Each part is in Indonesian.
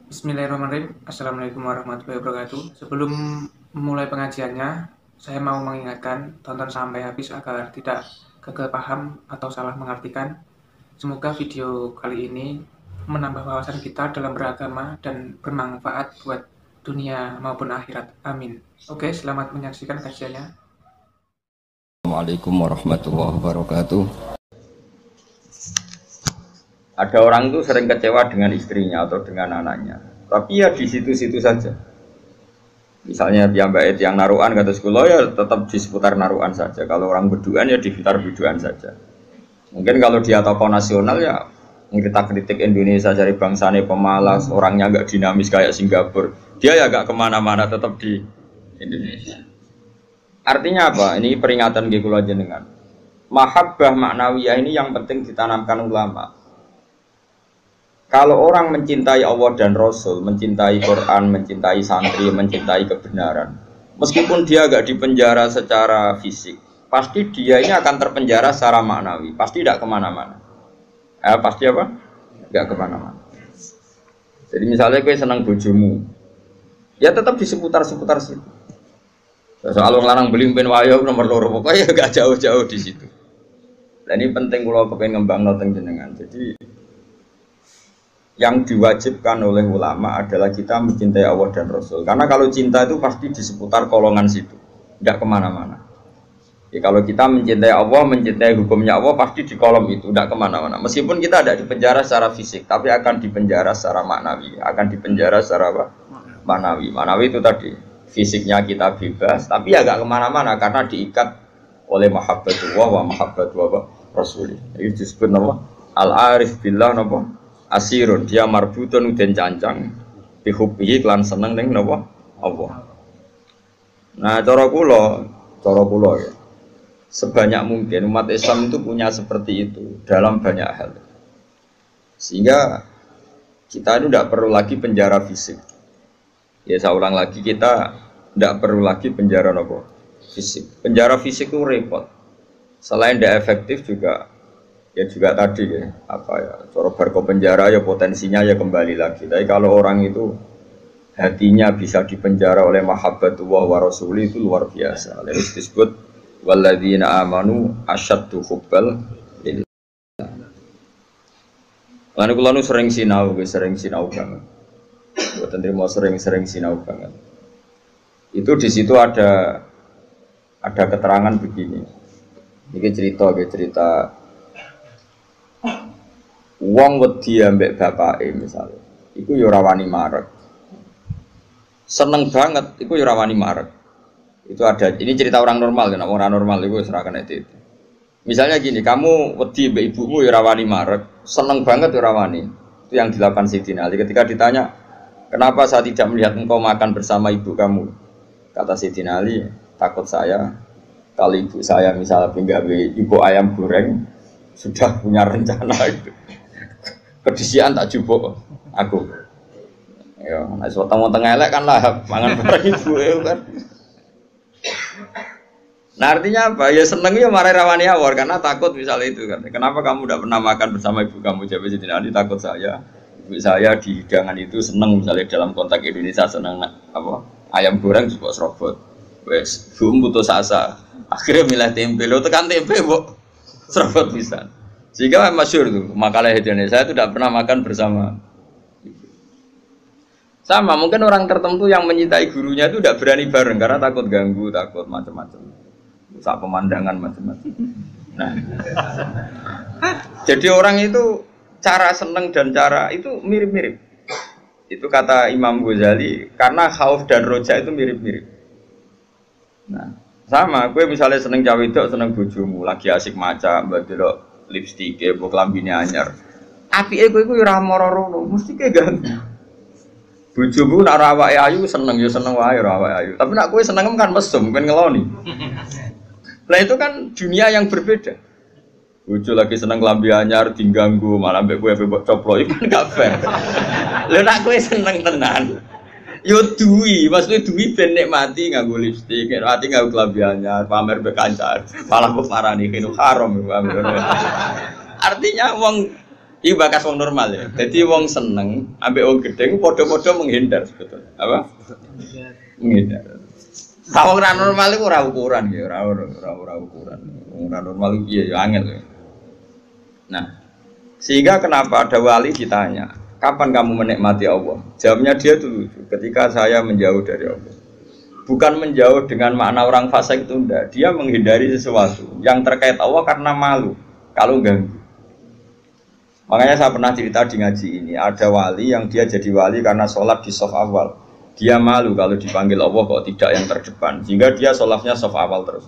Bismillahirrahmanirrahim. Assalamualaikum warahmatullahi wabarakatuh. Sebelum memulai pengajiannya, saya mau mengingatkan tonton sampai habis agar tidak gagal paham atau salah mengartikan. Semoga video kali ini menambah wawasan kita dalam beragama dan bermanfaat buat dunia maupun akhirat. Amin. Oke, selamat menyaksikan kajiannya. Assalamualaikum warahmatullahi wabarakatuh. Ada orang itu sering kecewa dengan istrinya atau dengan anaknya, tapi ya di situ-situ saja. Misalnya piyambak yang naruhan kata sekolah ya tetap di seputar naruhan saja. Kalau orang beduan ya di sekitar beduan saja. Mungkin kalau dia tokoh nasional ya kita kritik Indonesia cari bangsanya pemalas, orangnya agak dinamis kayak Singapura. Dia ya agak kemana-mana tetap di Indonesia. Artinya apa? Ini peringatan gitu aja dengan mahabbah maknawiyah ini yang penting ditanamkan ulama. Kalau orang mencintai Allah dan Rasul, mencintai Quran, mencintai santri, mencintai kebenaran, meskipun dia agak dipenjara secara fisik, pasti dia ini akan terpenjara secara maknawi, pasti tidak kemana-mana. Pasti apa? Tidak kemana-mana. Jadi misalnya gue senang bojomu, ya tetap di seputar-seputar situ. Soal larang beli pen wayo nomor loro, pokoknya gak jauh-jauh di situ. Dan ini penting kalau kepengen ngembang noteng jenengan. Jadi yang diwajibkan oleh ulama adalah kita mencintai Allah dan Rasul. Karena kalau cinta itu pasti di seputar kolongan situ, tidak kemana-mana. Ya, kalau kita mencintai Allah, mencintai hukumnya Allah pasti di kolom itu, tidak kemana-mana. Meskipun kita tidak dipenjara secara fisik, tapi akan dipenjara secara maknawi, akan dipenjara secara apa? Maknawi. Maknawi itu tadi fisiknya kita bebas, tapi agak kemana-mana karena diikat oleh mahabbatullah wa mahabbatullah Rasul. Itu disebut nama al-arif billah nama asirun, dia marbutun dan cancang bihubbihi klan seneng ning napa Allah. Nah, cara kula ya. Sebanyak mungkin umat Islam itu punya seperti itu dalam banyak hal. Sehingga kita itu tidak perlu lagi penjara fisik. Ya saya ulang lagi, kita tidak perlu lagi penjara napa fisik. Penjara fisik itu repot. Selain tidak efektif juga ya juga tadi ya apa ya cara barco penjara ya potensinya ya kembali lagi. Tapi kalau orang itu hatinya bisa dipenjara oleh mahabbatullah wa rasuli itu luar biasa. Lalu disebut walladzina amanu asyaddu hubbal lillah. Lan kula nu sering sinau banget. Mboten trimo sering sinau banget. Itu di situ ada keterangan begini. Ini cerita wong wedi ambek bapake misalnya, iku ya ora wani marek. Seneng banget, iku ya ora wani marek. Itu ada, ini cerita orang normal kan, orang normal iku wis ora kena itu. Misalnya gini, kamu wedi mbek ibumu ya ora wani marek, seneng banget ya ora wani. Itu yang dilakukan Sidina Ali ketika ditanya, "Kenapa saya tidak melihat engkau makan bersama ibu kamu?" Kata Sidina Ali, "Takut saya kalau ibu saya misalnya pinggawe ibu ayam goreng sudah punya rencana itu. Kedisian tak jupuk aku. Ya, nek weteng-weteng elek kan lah mangan bareng ibu kan. Nah artinya apa? Ya seneng ya marai rawani awor karena takut misalnya itu kan. Kenapa kamu tidak pernah makan bersama ibu kamu? Jawab Sidina Ali, takut saya. Ibu saya di hidangan itu seneng misalnya dalam konteks Indonesia seneng apa? Ayam goreng juga serobot. Wes, bum putus asa. Akhirnya milih tempe. Lo tekan tempe, Bu. Serobot bisa. Sehingga masyhur tuh makalah Indonesia itu tidak pernah makan bersama. Sama mungkin orang tertentu yang mencintai gurunya itu tidak berani bareng karena takut ganggu, takut macam-macam, rusak pemandangan macam-macam. Nah, jadi orang itu cara seneng dan cara itu mirip-mirip. Itu kata Imam Ghazali karena khauf dan roja itu mirip-mirip. Nah, sama gue misalnya seneng cawe itu seneng bojomu lagi asik maca mbak delok lipstik ya, buat lambine anyar. Apike kowe iku ora moro-moro, mesti ke ganteng. Bojomu nak awake ayu seneng ya seneng wae ora awake ayu. Tapi nak kowe seneng kan mesum, ben ngeloni. Nah itu kan dunia yang berbeda. Bojo lagi seneng lambi anyar diganggu, malah mbek kowe mbok coplok iku kan gak fair. Lha nak kowe seneng tenan. Yo duwi, maksudnya duwi ben nikmati nganggo lipstik, nikmati nganggo klambi anyar, pamer mbek kancan. Malah kok marani kene haram. Artinya wong Iki bakas wong normal ya. Jadi wong seneng ambek wong gedhe ku padha-padha menghindar sebetulnya. Apa? Menghindar. Kalau ora normal iku ora ukuran ya, ora ukuran. Ora normal iku piye ya angel ya. Nah, sehingga kenapa ada wali ditanya, kapan kamu menikmati Allah? Jawabnya dia tuh lucu, ketika saya menjauh dari Allah. Bukan menjauh dengan makna orang fasik itu enggak, dia menghindari sesuatu yang terkait Allah karena malu kalau ganggu. Makanya saya pernah cerita di ngaji ini, ada wali yang dia jadi wali karena sholat di shaf awal. Dia malu kalau dipanggil Allah kok tidak yang terdepan, sehingga dia sholatnya shaf awal terus.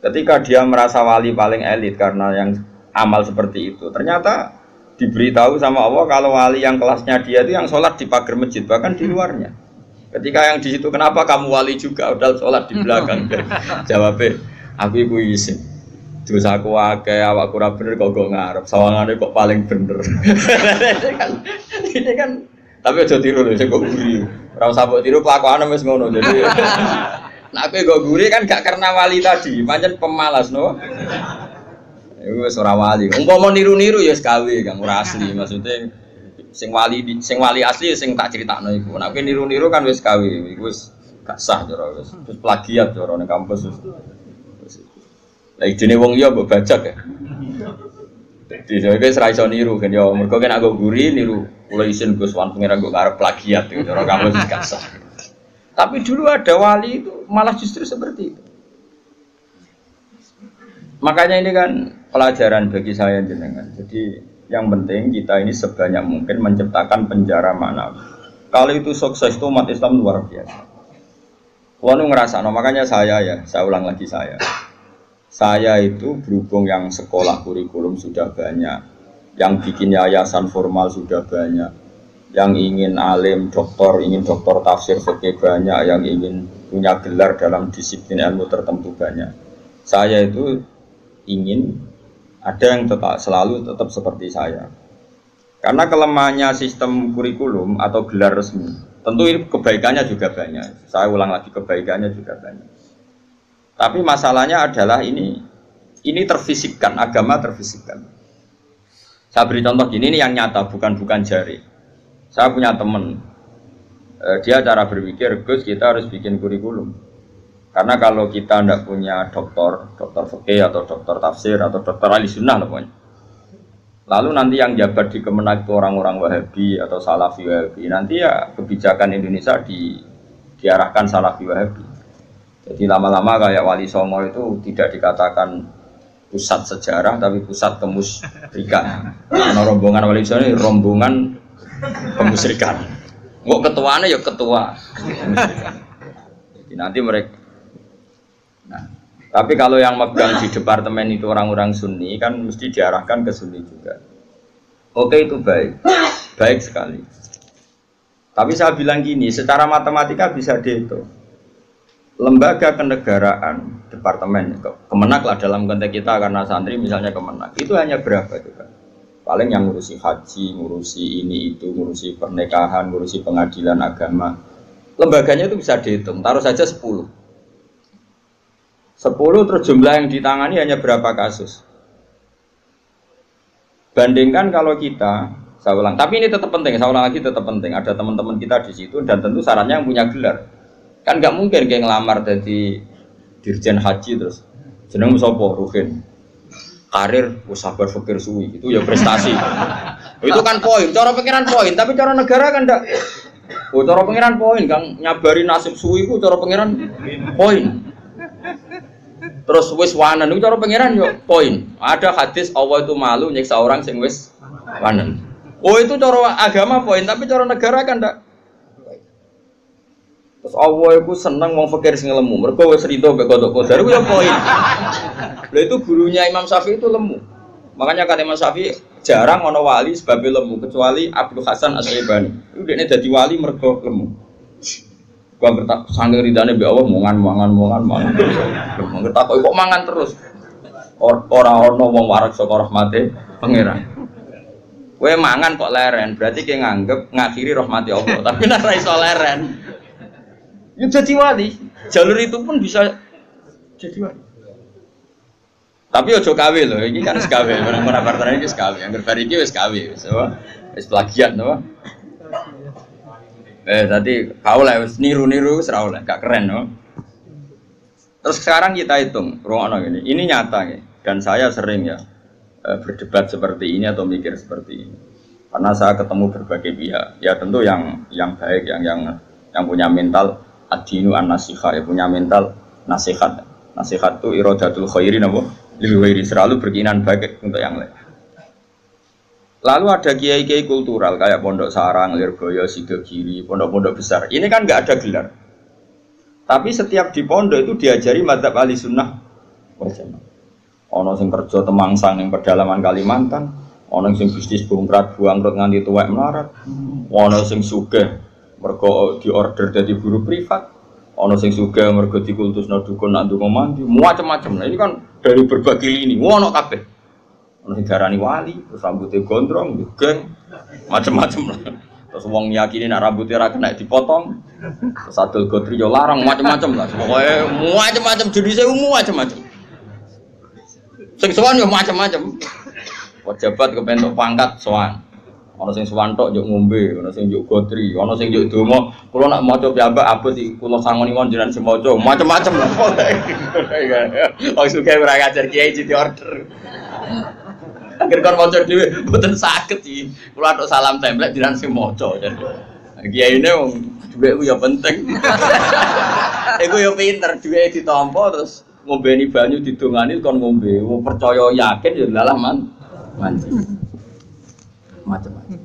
Ketika dia merasa wali paling elit karena yang amal seperti itu, ternyata diberitahu sama Allah kalau wali yang kelasnya dia itu yang sholat di pagar masjid, bahkan di luarnya. Ketika yang di situ, kenapa kamu wali juga udah sholat di belakang? Jawabnya, aku iku isin. Terus aku akeh awakku ora bener kok ngarep, sawangane kok paling bener. Ini kan tapi aja tiru lho, sing kok guri. Ora usah mbok tiru kelakuane wis ngono. Jadi nek aku kok guri kan gak karena wali tadi, pancen pemalas no. Iku wis ora wali. Umpama niru-niru ya wis gawe, Kang, ora asli. Maksudnya sing wali asli sing tak critakno iku. Nek niru-niru kan wis gawe, iku wis gak sah cara wis. Terus plagiat cara ning kampus wis. Lah idene wong liya mbok bajak ya. Dadi wis ra iso niru kan ya mergo kan aku guri niru kula isin Gus Wan pengen nggo arep plagiat itu cara kamu gak sah. Tapi dulu ada wali itu malah justru seperti itu. Makanya ini kan pelajaran bagi saya jenengan. Jadi yang penting kita ini sebanyak mungkin menciptakan penjara manawi. Kalau itu sukses itu umat Islam luar biasa. Kalau ngerasa, makanya saya ulang lagi saya itu berhubung yang sekolah kurikulum sudah banyak, yang bikin yayasan formal sudah banyak, yang ingin alim, ingin doktor tafsir fikih banyak, yang ingin punya gelar dalam disiplin ilmu tertentu banyak. Saya itu ingin ada yang selalu tetap seperti saya. Karena kelemahannya sistem kurikulum atau gelar resmi, tentu ini kebaikannya juga banyak. Saya ulang lagi, kebaikannya juga banyak. Tapi masalahnya adalah ini terfisikkan, agama terfisikkan. Saya beri contoh gini, ini yang nyata, bukan jari. Saya punya teman, dia cara berpikir, Gus kita harus bikin kurikulum. Karena kalau kita tidak punya doktor fikih atau doktor tafsir atau doktor ahli sunnah pokoknya. Lalu nanti yang jabat di Kemenak itu orang-orang Wahabi atau Salafi Wahabi, nanti ya kebijakan Indonesia diarahkan Salafi Wahabi. Jadi lama-lama kayak Wali Songo itu tidak dikatakan pusat sejarah tapi pusat kemusyrikan. Karena rombongan Wali Songo ini rombongan kemusyrikan. Mau ketuanya ya ketua. Jadi nanti mereka. Nah, tapi kalau yang megang di departemen itu orang-orang Sunni kan mesti diarahkan ke Sunni juga. Oke itu baik sekali. Tapi saya bilang gini, secara matematika bisa dihitung. Lembaga kenegaraan, departemen, Kemenak lah dalam konteks kita karena santri misalnya Kemenak, itu hanya berapa itu kan? Paling yang ngurusi haji, ngurusi ini itu, ngurusi pernikahan, ngurusi pengadilan agama. Lembaganya itu bisa dihitung, taruh saja 10 terus jumlah yang ditangani hanya berapa kasus. Bandingkan kalau kita, saya ulang, tapi ini tetap penting, saya ulang lagi tetap penting, ada teman-teman kita di situ dan tentu syaratnya yang punya gelar. Kan nggak mungkin kayak ngelamar jadi dirjen haji terus jeneng sopo Ruhin karir sabar fikir suwi itu ya prestasi. Itu kan poin, cara pengiran poin, tapi cara negara kan enggak. Cara pengiran poin Kang nyabari nasib suwi itu cara pengiran poin. Terus wis wanen itu cara pengiran yo poin. Ada hadis Allah itu malu nyiksa orang sing wis wanen. Oh itu cara agama poin, tapi cara negara kan enggak. Terus Allah itu senang mau fakir sing lemu. Mereka wis rido mbek kodok kodar ku ya poin. Lha itu gurunya Imam Syafi'i itu lemu. Makanya kan Imam Syafi'i jarang ana wali sebab lemu kecuali Abdul Hasan Asy-Syaibani. Itu dekne dadi wali mergo lemu. Gua ngertak sange ridane mbek Allah mangan. Ngertak kok mangan terus. Ora ana wong warak saka rahmate pangeran. Kowe mangan kok leren, berarti kowe nganggep ngakhiri rahmati Allah. Tapi nek ora iso leren ya jadi wali, jalur itu pun bisa jadi wali. Tapi ojo kawe lho, ini kan wis kawe, orang-orang partner ini wis kawe, yang bar iki wis kawe, wis plagiat no. Tadi kau lah niru-niru wis ra oleh, gak keren no. Terus sekarang kita hitung, ruang ini nyata ya, dan saya sering ya berdebat seperti ini atau mikir seperti ini, karena saya ketemu berbagai pihak, ya tentu yang baik, yang punya mental ad-dinu an-nasiha, ya punya mental nasihat itu iradatul khairin apa lil ghairi, selalu berkeinginan baik untuk yang lain. Lalu ada kiai-kiai kultural kayak Pondok Sarang, Lirboyo, Sidogiri, pondok-pondok besar. Ini kan nggak ada gelar. Tapi setiap di pondok itu diajari madzhab ahli sunnah wal jamaah. Ono sing kerja temangsang ning pedalaman Kalimantan, ono sing bisnis bongkrat buangkrut nganti tuwek melarat, ono sing sugih mergo diorder dadi guru privat, ono sing sugih mergo dikultusno dukun nak ndonga mandi, macam-macam. Nah, ini kan dari berbagai lini, ono kabeh. Ono sing darani wali, terus rambutnya gondrong, geng, macam-macam. Terus wong nyakini nak rambutnya ra kena dipotong. Terus adol gotri yo larang macam-macam lah. Pokoke macam-macam jenisnya macam-macam. Sing sowan yo macam-macam. Pejabat kepentok pangkat sowan. Ana sing sowan tok yo ngombe, ana sing yo gotri, ana sing yo donga. Kula nak maca piyambak abot iki kula sangoni mon jenengan sing maca macam-macam lah. Wong suka ora ngajar kiai di order. Akhir kon maca dhewe mboten saged iki. Kula tok salam template jenengan sing maca. Kiyaine wong dhuwit ku ya penting. Iku ya pinter dhuwit ditampa terus ngombeni banyu didongani kon ngombe. Wong percaya yakin ya lalah manci. Macam-macam.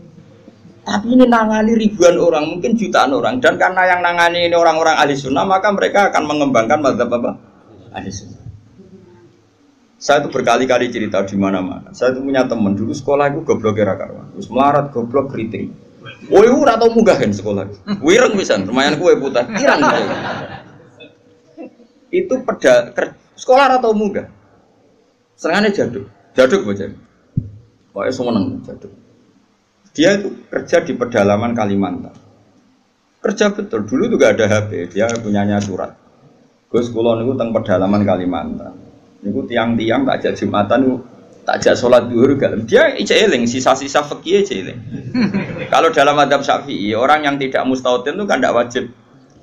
Tapi ini nangani ribuan orang, mungkin jutaan orang, dan karena yang nangani ini orang-orang ahli sunnah, maka mereka akan mengembangkan mazhab apa? Ahli sunnah. Saya itu berkali-kali cerita di mana-mana. Saya itu punya teman dulu sekolah itu goblok era karuan, terus melarat goblok kritik. Woi, ora tau munggahin sekolah. Wireng pisan, lumayan kue putar, irang. Itu sekolah ora tau munggah. Senengane jaduk bocah. Pokoke seneng jaduk. Dia itu kerja di pedalaman Kalimantan. Kerja betul, dulu juga ada HP, dia punyanya surat. Gus kula niku teng pedalaman Kalimantan. Niku tiang-tiang tak ajak Jumatan, tak ajak sholat zuhur galem. Dia eling sisa-sisa fikih eling. Kalau dalam mazhab Syafi'i, orang yang tidak mustautin itu kan tidak wajib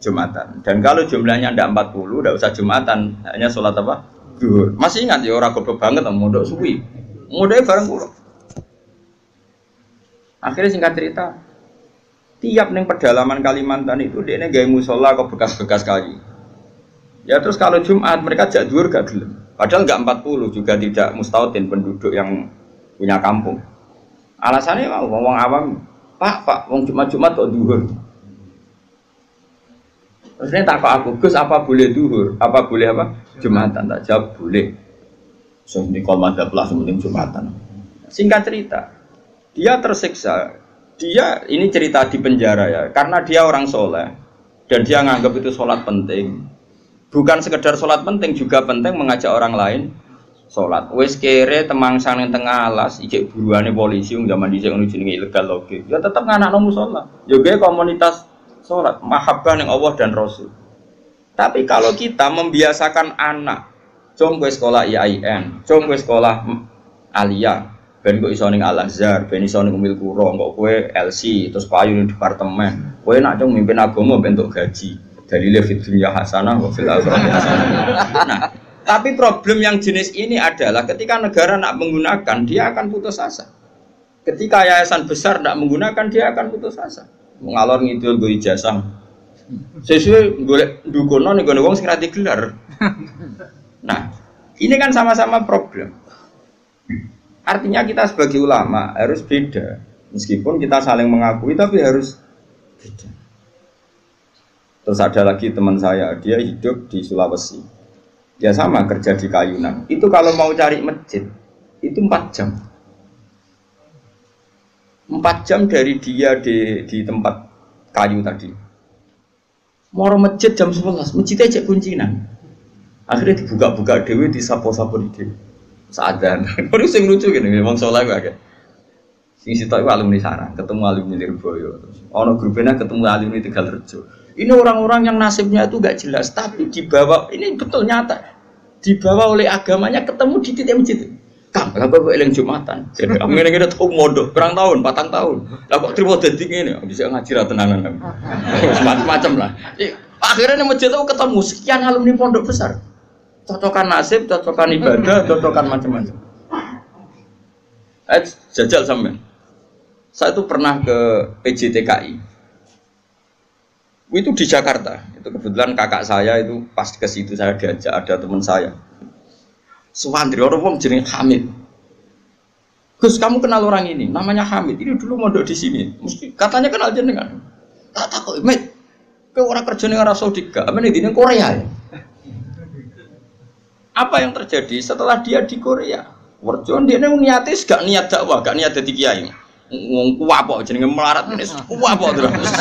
Jumatan. Dan kalau jumlahnya tidak 40, tidak usah Jumatan, hanya sholat apa? Zuhur. Masih ingat ya orang goblok banget mondok suwi. Mondoknya bareng kula. Akhirnya singkat cerita, tiap neng pedalaman Kalimantan itu dia gawe musola ke bekas-bekas kayu. Ya terus kalau Jumat mereka jak dhuwur gak gelem. Padahal enggak 40 juga tidak mustautin penduduk yang punya kampung. Alasannya mau wong awam, Pak, wong Jumat kok dhuwur. Terus ini tak kok aku, Gus apa boleh dhuwur? Apa boleh apa? Jumatan, tak jawab boleh. So ini kalau madzhab lah penting Jumatan. Singkat cerita, dia tersiksa. Dia ini cerita di penjara ya, karena dia orang soleh dan dia nganggap itu sholat penting. Bukan sekedar sholat penting, juga penting mengajak orang lain sholat. Wes kere temangsang yang tengah alas, ijek buruane polisi yang zaman dicek ini jenenge ilegal lagi. Ya tetap nganakno mushola. Juga komunitas sholat, mahabbah yang Allah dan Rasul. Tapi kalau kita membiasakan anak, com gue sekolah IAIN, com gue sekolah Aliyah, ben kok iso ning Al-Azhar, ben iso ning Umil Qura, kok kowe LC terus payu ning departemen. Kowe nak cung mimpin agama bentuk gaji. Dalile fid dunya hasanah wa fil akhirati hasanah. Nah, tapi problem yang jenis ini adalah ketika negara nak menggunakan, dia akan putus asa. Ketika yayasan besar nak menggunakan, dia akan putus asa. Ngalor ngidul go ijazah. Sesuai golek dukono ning gone wong sing ra digelar. Nah, ini kan sama-sama problem. Artinya kita sebagai ulama harus beda. Meskipun kita saling mengakui tapi harus beda. Terus ada lagi teman saya, dia hidup di Sulawesi. Dia sama kerja di Kayunan. Itu kalau mau cari masjid, itu 4 jam. 4 jam dari dia di tempat kayu tadi. Mau masjid jam 11, masjidnya cek kuncinan. Akhirnya dibuka-buka dewe, disapo-sapo di dewe. Seadan. Ini sing lucu gini, memang soleh gue. Sing sitok itu alumni Sarang, ketemu alumni Lirboyo. Ono grupnya ketemu alumni Tegalrejo. Ini orang-orang yang nasibnya itu gak jelas, tapi di bawah ini betul nyata. dibawa oleh agamanya ketemu di titik masjid. Kang, lah kok eling Jumatan. Jadi aku ngene-ngene tau mondok, berang tahun, 4 tahun. Lah kok trimo dadi ngene, bisa ngaji ra tenanan. Macam-macam lah. Akhirnya di masjid itu ketemu sekian alumni pondok besar. Cocokan nasib, cocokan ibadah, cocokan macam-macam. Jajal sampean. Saya itu pernah ke PJTKI. Itu di Jakarta. Itu kebetulan kakak saya itu pas ke situ saya diajak, ada teman saya. Suwandri orang wong jenenge Hamid. Gus, kamu kenal orang ini? Namanya Hamid. Ini dulu mondok di sini. Mesti katanya kenal jenengan. Tak takut, Mit. Kau orang kerja dengan Arab Saudi gak? Apa nih di Korea ya? Apa yang terjadi setelah dia di Korea? Warjon dia niatis gak niat dakwah, gak niat jadi kiai. Ngomong kuwapok jenenge melarat ini kuwapok terus.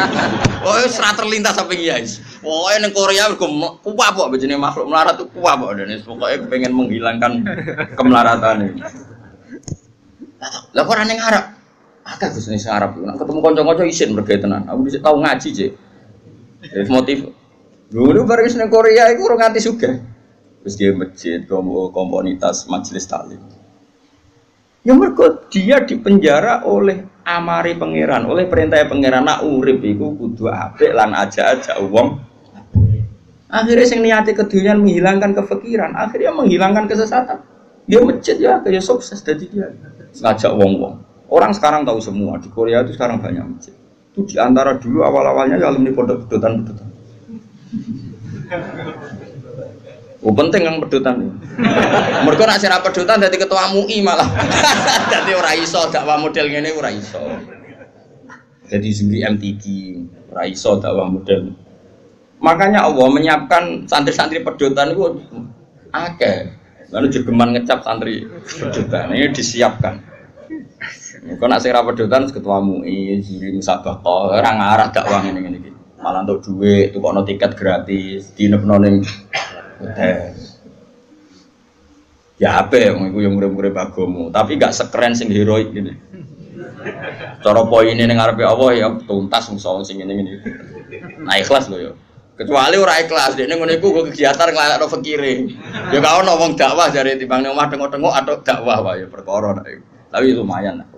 Oh, serat terlintas sampai kiai. Oh, neng Korea kuwapok jenenge makhluk melarat tuh kuwapok dan pokoknya pengen menghilangkan kemelaratan ini. Lah kok ora ning Arab? Akeh Gus ning Arab. Nek ketemu kanca-kanca isin mergo tenan. Aku dhisik tau ngaji, Cek. Wis motif. Dulu bareng ning Korea iku ora nganti sugih. Wis dia masjid, komunitas majelis taklim. Ya mergo dia dipenjara oleh amari pangeran, oleh perintah pangeran nak urip iku kudu apik lan aja-aja wong. Akhirnya sing niate kedunyan menghilangkan kefikiran, akhirnya menghilangkan kesesatan. Dia masjid ya kayak sukses jadi dia. Ngajak wong-wong. Orang sekarang tahu semua di Korea itu sekarang banyak masjid. Itu diantara dulu awal-awalnya ya alumni pondok pedotan. Oh penting yang pedotan. Mereka nak sira pedotan dadi ketua MUI malah. Dadi ora iso dakwah model ngene ora iso. Jadi juri MTQ ora iso dakwah model. Makanya Allah menyiapkan santri-santri pedotan itu akeh. Lalu jegeman ngecap santri pedotan ini disiapkan. Kau nak sira pedotan ketua MUI, juri musabaqah, ora ngarah dakwah ngene-ngene iki. Malah untuk duit, tukokno tiket gratis, dinepno ning ya apa ya, itu yang murid-murid bagomu, tapi gak sekeren sing heroik gini. Cara poin ini ngarepe Allah ya tuntas musuh sing ini. Nah ikhlas loh ya. Kecuali orang ikhlas, dia ngono iku go kegiatan ngelakno fakire. Ya gak ono wong dakwah jare timbang ning omah tengok-tengok atau dakwah wae perkara. Tapi lumayan lah.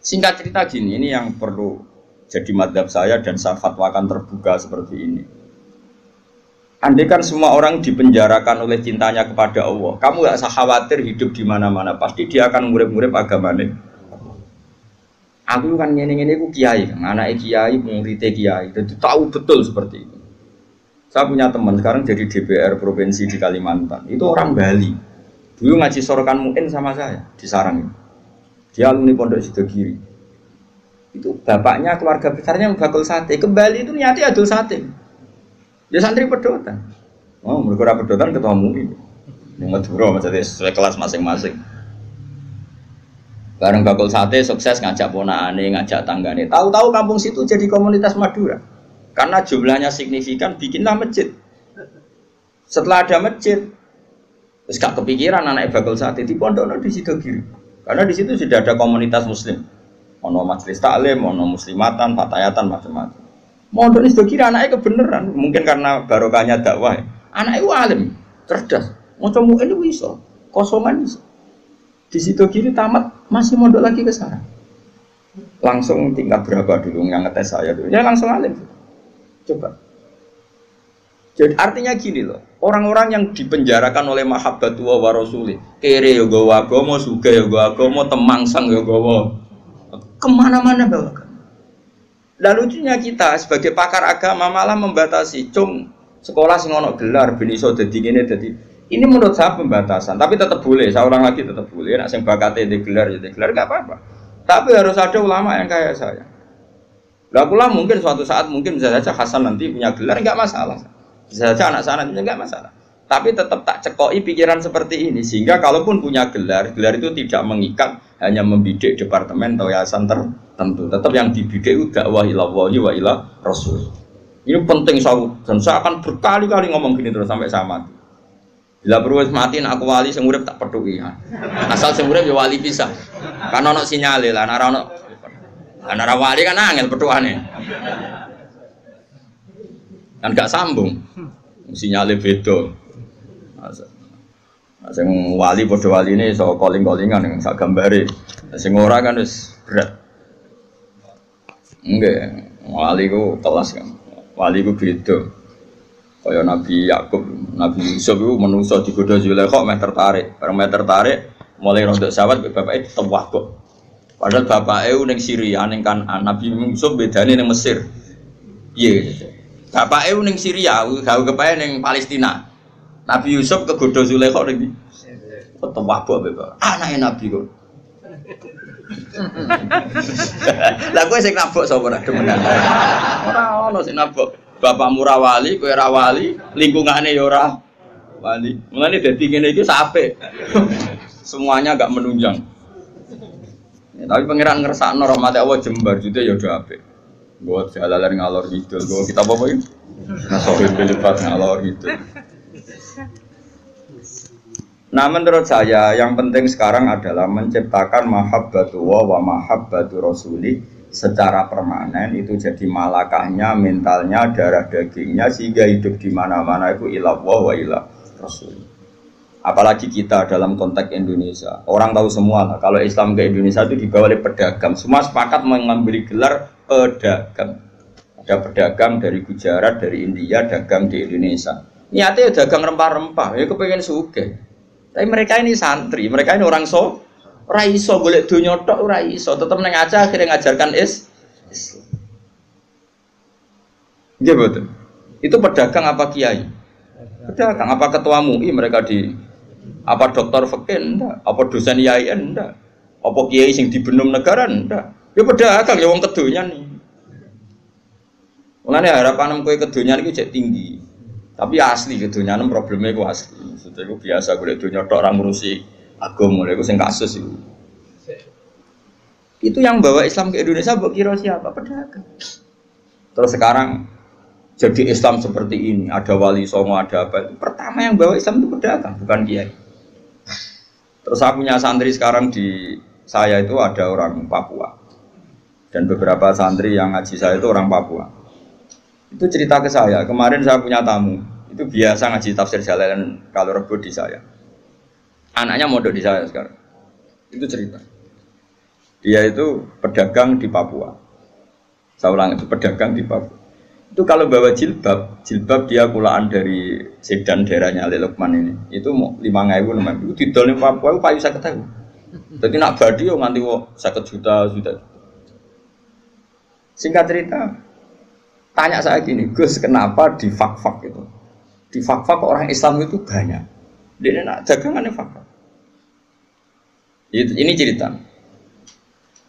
Singkat cerita gini, ini yang perlu jadi madhab saya dan saya fatwakan terbuka seperti ini. Andai kan semua orang dipenjarakan oleh cintanya kepada Allah, kamu gak usah khawatir hidup di mana-mana, pasti dia akan ngurip-ngurip agamanya. Aku kan ngene-ngene ku kiai, anak kiai, muridnya kiai, jadi tahu betul seperti itu. Saya punya teman sekarang jadi DPR provinsi di Kalimantan, itu orang Bali. Dulu ngaji sorokan muin sama saya di Sarang. Dia alumni Pondok Sidogiri. Itu bapaknya keluarga besarnya bakul sate. Ke Bali itu niatnya adul sate. Ya santri pedotan. Oh, mereka pedotan ketua MUI. Yang Madura maksudnya sesuai kelas masing-masing. Bareng bakul sate sukses ngajak ponakane, ngajak tanggane. Tahu-tahu kampung situ jadi komunitas Madura. Karena jumlahnya signifikan, bikinlah masjid. Setelah ada masjid, terus gak kepikiran anak bakul sate di pondok di Sidogiri. Karena di situ sudah ada komunitas Muslim. Ono majelis taklim, ono muslimatan, fatayatan macam-macam. Mondok itu kira anaknya kebenaran, mungkin karena barokahnya dakwah. Anaknya itu alim, cerdas. Mau coba ini bisa, kosongan bisa. Di situ kiri tamat masih mondok lagi ke sana. Langsung tingkat berapa dulu yang ngetes saya dulu? Ya langsung alim. Coba. Jadi artinya gini loh, orang-orang yang dipenjarakan oleh mahabbatullah wa rasulih, kere yo gawa agama, sugih yo gawa agama, temangsang yo gawa. Kemana-mana bawa. Lalu lucunya kita sebagai pakar agama malah membatasi, sekolah sing ono gelar ben iso dadi ngene dadi. Ini menurut saya pembatasan, tapi tetap boleh. Saya ulang lagi tetap boleh. Nek sing bakate di gelar ya di gelar enggak apa-apa. Tapi harus ada ulama yang kayak saya. Lah kula mungkin suatu saat mungkin bisa saja Hasan nanti punya gelar enggak masalah. Bisa saja anak saya nanti enggak masalah. Tapi tetap tak cekoki pikiran seperti ini sehingga kalaupun punya gelar, gelar itu tidak mengikat hanya membidik departemen atau yayasan tertentu. Tetap yang dibidik itu dakwah ilallahi wa ila rasul. Ini penting dan saya akan berkali-kali ngomong gini terus sampai saya mati. Bila perlu mati aku wali sing urip tak peduli. Asal sing urip ya wali bisa. Kan ono sinyale lah ana wali kan angel petuane. Kan gak sambung. Sinyale beda. Sing wali padha waline iso calling-callingan yang sak gambare. Sing ora kan wis berat. Enggak, wali ku kelas kan. Wali ku beda. Kaya Nabi Yakub, Nabi Yusuf itu menungso digoda Zulaikha meh tertarik. Bareng meh tertarik, mulai rontok sawat bapake tewah kok. Padahal bapake ning Syria ning Kanaan, Nabi Yusuf bedane ning Mesir. Piye? Bapake ning Syria, gawe kepae ning Palestina. Nabi Yusuf kegoda Zulaikha ning tewah kok bapak. Anake Nabi kok. Lah kowe sing nabok sapa ora demenan. Ora ono sing nabok. Bapakmu ra wali, kowe ra wali, lingkungane ya ora wali. Mulane dadi ngene iki sapik. Semuanya agak menunjang. Ya, tapi pangeran ngersakno rahmat Allah jembar jute ya do apik. Nggo jalalan ngalor ngidul, nggo kita apa iki? Nasohil bilipat ngalor ngidul. Nah menurut saya yang penting sekarang adalah menciptakan mahabbatullah wa mahabbatu rasuli secara permanen itu jadi malakahnya, mentalnya, darah dagingnya sehingga hidup di mana-mana itu ilallah wa ilah rasul. Apalagi kita dalam konteks Indonesia, orang tahu semua lah kalau Islam ke Indonesia itu dibawa oleh pedagang. Semua sepakat mengambil gelar pedagang. Ada pedagang dari Gujarat, dari India, dagang di Indonesia. Niatnya ya dagang rempah-rempah, ya kepengen sugih. Tapi mereka ini santri, mereka ini orang ora iso golek donya tok ora iso, tetep nang aja akhirnya ngajarkan Islam. Nggih betul. Itu pedagang apa kiai? Pedagang apa ketua MUI mereka di apa dokter fikih ndak, apa dosen IAIN ndak, apa kiai sing dibenom negara ndak. Ya pedagang ya wong kedonyan iki. Mulane harapan kowe kedonyan iki cek tinggi. Tapi asli kedonyan probleme iku asli. Maksudnya iku biasa golek donya tok ora ngurusi agama lha iku sing kasus itu. Itu yang bawa Islam ke Indonesia mbok kira siapa? Pedagang. Terus sekarang jadi Islam seperti ini, ada wali songo, ada apa itu. Pertama yang bawa Islam itu pedagang, bukan kiai. Terus saya punya santri sekarang di saya itu ada orang Papua. Dan beberapa santri yang ngaji saya itu orang Papua. Itu cerita ke saya, kemarin saya punya tamu. Itu biasa ngaji tafsir Jalalain kalau Rebo di saya. Anaknya mondok di saya sekarang. Itu cerita. Dia itu pedagang di Papua. Saya ulang itu pedagang di Papua. Itu kalau bawa jilbab dia kulaan dari sedan daerahnya Ali Lukman ini. Itu mau 5.000 namanya. Itu didol di Papua itu payu 50.000. Jadi nak badi yo nganti 50 juta. Singkat cerita, tanya saya gini, Gus, kenapa di fak-fak itu? Di fak-fak orang Islam itu banyak. Dia nak dagangannya fak-fak. Ini cerita.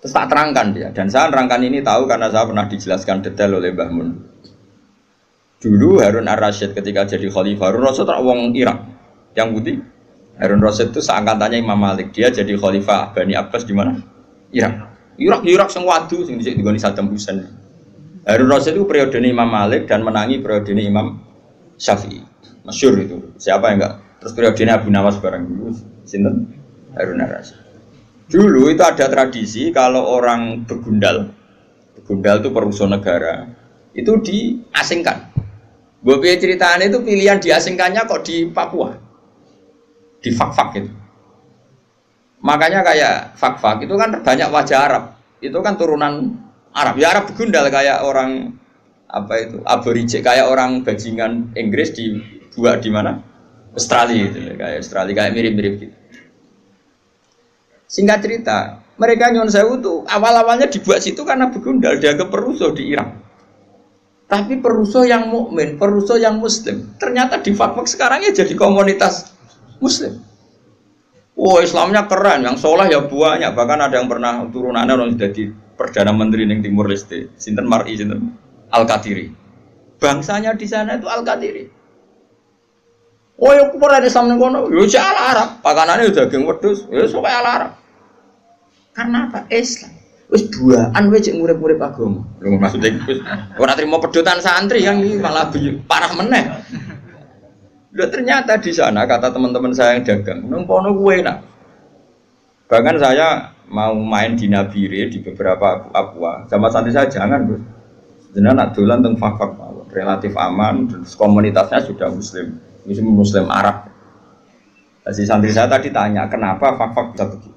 Terus tak terangkan dia, dan saya terangkan ini tahu karena saya pernah dijelaskan detail oleh Mbah Mun. Dulu Harun Ar-Rasyid ketika jadi khalifah, Harun Rasyid orang wong Irak, yang putih. Harun Rasyid itu seangkatannya Imam Malik, dia jadi khalifah Bani Abbas di mana? Irak sing wadu sing dhisik digoni Saddam Hussein. Harun Rasyid itu periode Imam Malik dan menangi periode Imam Syafi'i. Masyhur itu. Siapa yang enggak? Terus periode Abu Nawas bareng dulu sinten? Harun Ar-Rasyid. Dulu itu ada tradisi kalau orang begundal itu perusahaan negara, itu diasingkan. Bobi ceritaan itu pilihan diasingkannya kok di Papua, di fak-fak itu. Makanya kayak fak-fak itu kan banyak wajah Arab, itu kan turunan Arab. Ya Arab begundal kayak orang apa itu aborigin, kayak orang bajingan Inggris dibuat di mana? Australia itu, kayak Australia kayak mirip-mirip gitu. Singkat cerita, mereka Nyon Sewu tuh awal-awalnya dibuat situ karena begundal, dia ke perusuh di Irak. Tapi perusuh yang mukmin, perusuh yang Muslim, ternyata di fak-fak sekarang ya jadi komunitas Muslim. Oh Islamnya keren, yang soleh ya banyak, bahkan ada yang pernah turunannya orang jadi perdana menteri di Timur Leste, sinten Mar'i, sinten Al-Qadiri. Bangsanya di sana itu Al-Qadiri. Oh ya pernah Islam ning kono, yo ala Arab, pakanane udah daging wedhus, ya sok ala Arab. Karena apa? Islam. Wis duaan wae cek murid-murid agama. Lho maksudnya wis ora trimo pedotan santri yang ini malah parah meneh. Lho ternyata di sana kata teman-teman saya yang dagang, nang kono kuwe enak. Bahkan saya mau main di Nabire di beberapa Papua, sama santri saya jangan, Bos. Jenengan nak dolan teng fak-fak relatif aman, terus komunitasnya sudah muslim Arab. Si santri saya tadi tanya, kenapa fak-fak bisa begitu?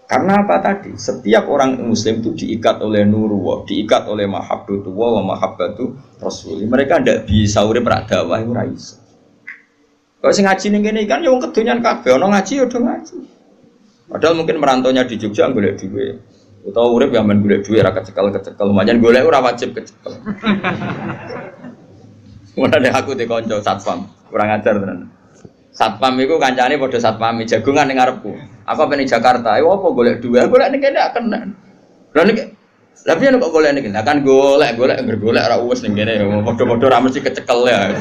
Karena apa tadi? Setiap orang muslim itu diikat oleh nurullah, diikat oleh mahabbatullah wa mahabbatu rasul. Mereka tidak bisa urip rak dakwah ora iso. Kalau sing ngaji ning kene kan ya wong kedonyan kabeh, ana ngaji ya udah ngaji. Padahal mungkin merantaunya di Jogja golek duit. Utawa urip ya men golek duit ra kecekel-kecekel, manjen golek ora wajib kecekel. Mulane aku dikonco satpam, kurang ajar tenan. Satpam iku kancane padha satpam jagongan ning ngarepku. Aku apa ning Jakarta, ayo apa golek duit? Golek ning kene gak kena. Lha niki lha piye kok golek ning kene? Kan golek ora wis ning kene padha-padha ra mesti kecekel ya.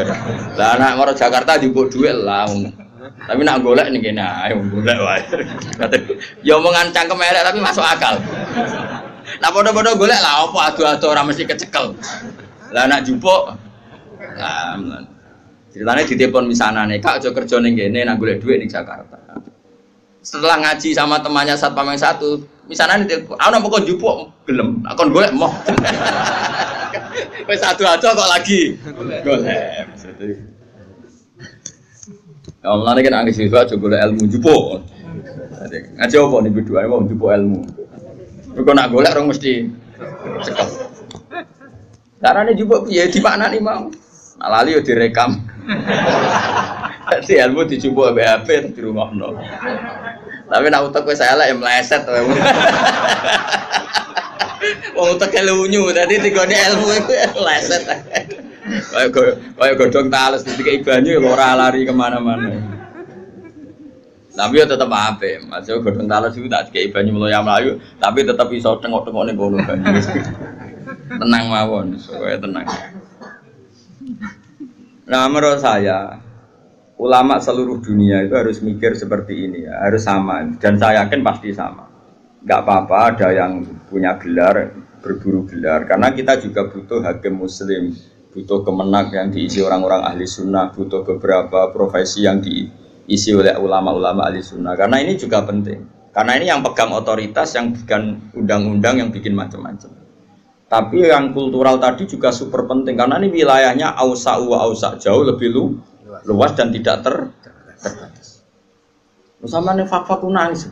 Lah anak maro Jakarta dijupuk duit lah. Tapi nak golek ning kene ayo golek wae. Ya omongan cangkem elek tapi masuk akal. Lah padha-padha golek lah apa adu-adu ora mesti kecekel. Lah nak jupuk ceritanya ditelepon misanane, Kak aja kerja ning kene nak golek duit ning Jakarta. Setelah ngaji sama temannya satpam yang satu, misanane ditelepon, "Aku nak kok njupuk gelem, nak kon golek moh." Wis adu-adu kok lagi golek. Ya mulane kan anggere siswa aja golek ilmu njupuk. Ngaji apa ning berdua mau njupuk ilmu. Kok nak golek rong mesti cekel. Carane njupuk piye dimaknani mau. Nah, lali yo direkam. Dadi ilmu dijupuk ambek HP di rumahno. Tapi nek utek wis elek ya meleset wae. Wong utek lunyu, dadi digone ilmu iku meleset. Kaya godhong tales dikek banyu ya ora lari kemana-mana. Tapi ya tetep apik. Masih godhong tales iku tak dikek banyu mlayu, tapi tetep iso tengok-tengok ning kono banyu. Tenang mawon, supaya tenang. Nah menurut saya ulama seluruh dunia itu harus mikir seperti ini ya, harus sama dan saya yakin pasti sama. Nggak apa-apa ada yang punya gelar, berburu gelar karena kita juga butuh hakim muslim, butuh kemenak yang diisi orang-orang ahli sunnah, butuh beberapa profesi yang diisi oleh ulama-ulama ahli sunnah karena ini juga penting. Karena ini yang pegang otoritas, yang bikin undang-undang, yang bikin macam-macam. Tapi yang kultural tadi juga super penting karena ini wilayahnya ausa jauh lebih luas dan tidak terbatas. Sama nih fakta nangis.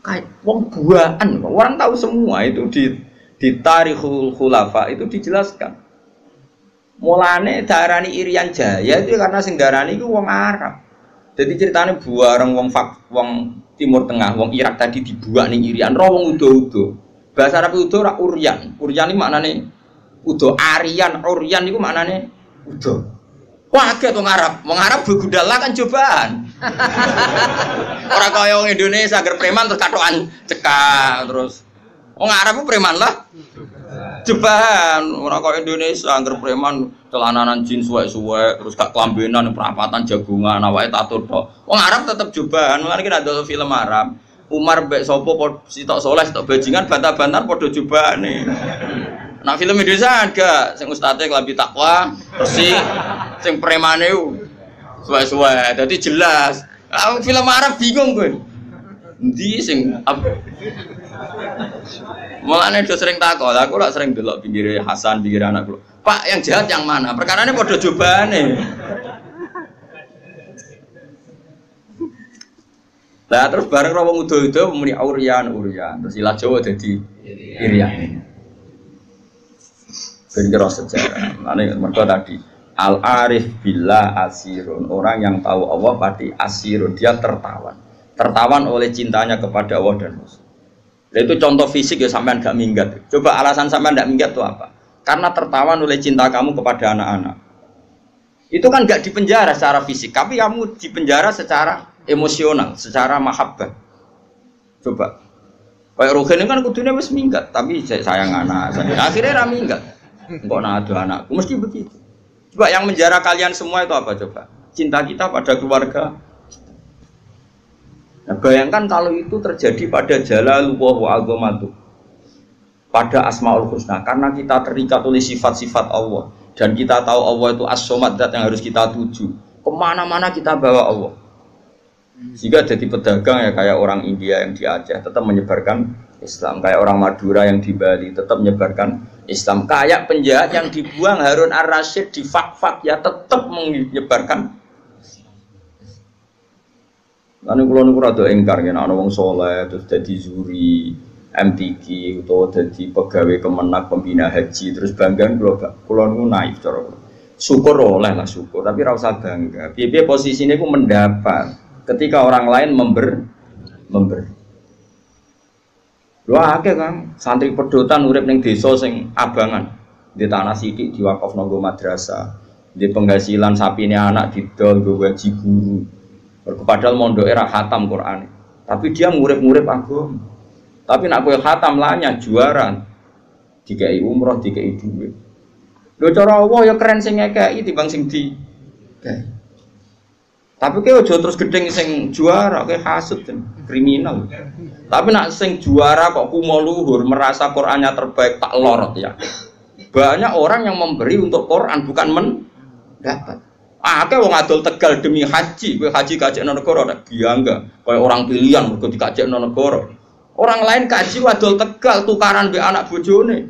Kayak wong buaan, orang tahu semua itu di Tarikhul Khulafa itu dijelaskan. Mulane darani Irian Jaya itu karena sing darani itu wong Arab. Jadi ceritanya buareng wong Timur Tengah, wong Irak tadi dibuak ning Irian, roh wong udo-udo. Bahasa Arab udo ora uryan. Uryan iki maknane udo, Aryan, uryan iku maknane udo. Kaget wong Arab. Wong Arab begudala kan cobaan. Ora kaya wong Indonesia agar preman terus katokan cekak terus. Wong Arab ku preman lah. Cobaan. Ora kaya Indonesia agar preman celananan jin suwek-suwek terus gak kelambenan perapatan jagungan awake tato tok. Wong Arab tetep cobaan. Mulane ki ada film Arab. Umar mbek sapa sitok soleh sitok bajingan bantah-bantahan padha jobane. Nah film Indonesia enggak sing ustate klambi takwa, bersih, sing premane suwe-suwe. Dadi jelas. Film Arab bingung kowe. Endi sing mulane do sering takok. Aku lak sering delok pinggire Hasan, pinggire anakku. Pak yang jahat yang mana? Perkarane padha jobane. Lah terus bareng wong udo-udo muni uryan. Terus ilah Jawa dadi Irian. Ben kira sejarah. Mane mergo tadi al-arif billah asirun. Orang yang tahu Allah pasti asirun, dia tertawan. Tertawan oleh cintanya kepada Allah dan Rasul. Nah, itu contoh fisik ya sampean gak minggat. Coba alasan sampean gak minggat itu apa? Karena tertawan oleh cinta kamu kepada anak-anak. Itu kan gak dipenjara secara fisik, tapi kamu dipenjara secara emosional, secara mahabbah. Coba, kayak Ruhin kan kudune wis minggat, tapi sayang anak, akhirnya ra minggat. Kok ada anakku, mesti begitu. Coba yang menjara kalian semua itu apa coba? Cinta kita pada keluarga. Nah, bayangkan kalau itu terjadi pada Jalalullah wa Azamatuh, pada Asmaul Husna, karena kita terikat oleh sifat-sifat Allah dan kita tahu Allah itu as-somad, zat yang harus kita tuju. Kemana-mana kita bawa Allah. Jika jadi pedagang ya kayak orang India yang di Aceh tetap menyebarkan Islam, kayak orang Madura yang di Bali tetap menyebarkan Islam. Kayak penjahat yang dibuang Harun Ar-Rasyid di fak-fak ya tetap menyebarkan. Lalu kalau niku rada engkar yen ana wong saleh terus dadi juri MTQ atau dadi pegawai Kemenak pembina haji terus bangga kula niku naif cara. Syukur oleh lah syukur tapi ora usah bangga. Piye-piye posisine ku mendapat ketika orang lain memberi. Lho akeh Kang, santri pedotan urip ning desa sing abangan. Di tanah sithik diwakafno nggo madrasah. Di penghasilan sapine anak didol nggo gaji guru. Padahal mondoke ra khatam Quran. Tapi dia ngurip-ngurip agama. Tapi nak kowe khatam lanya juara. Dikai umroh, dikai duit. Lho cara Allah ya keren sing ngekeki timbang sing di. Tapi kowe aja terus gedeng sing juara, kowe hasud kriminal. Tapi nak sing juara kok kumo luhur, merasa Qur'annya terbaik tak lorot ya. Banyak orang yang memberi untuk Quran bukan mendapat. Akeh wong adol Tegal demi haji, kowe haji kajekno negara tak biangga, kaya orang pilihan mergo dikajekno negara. Orang lain kaji adol Tegal tukaran mbek anak bojone.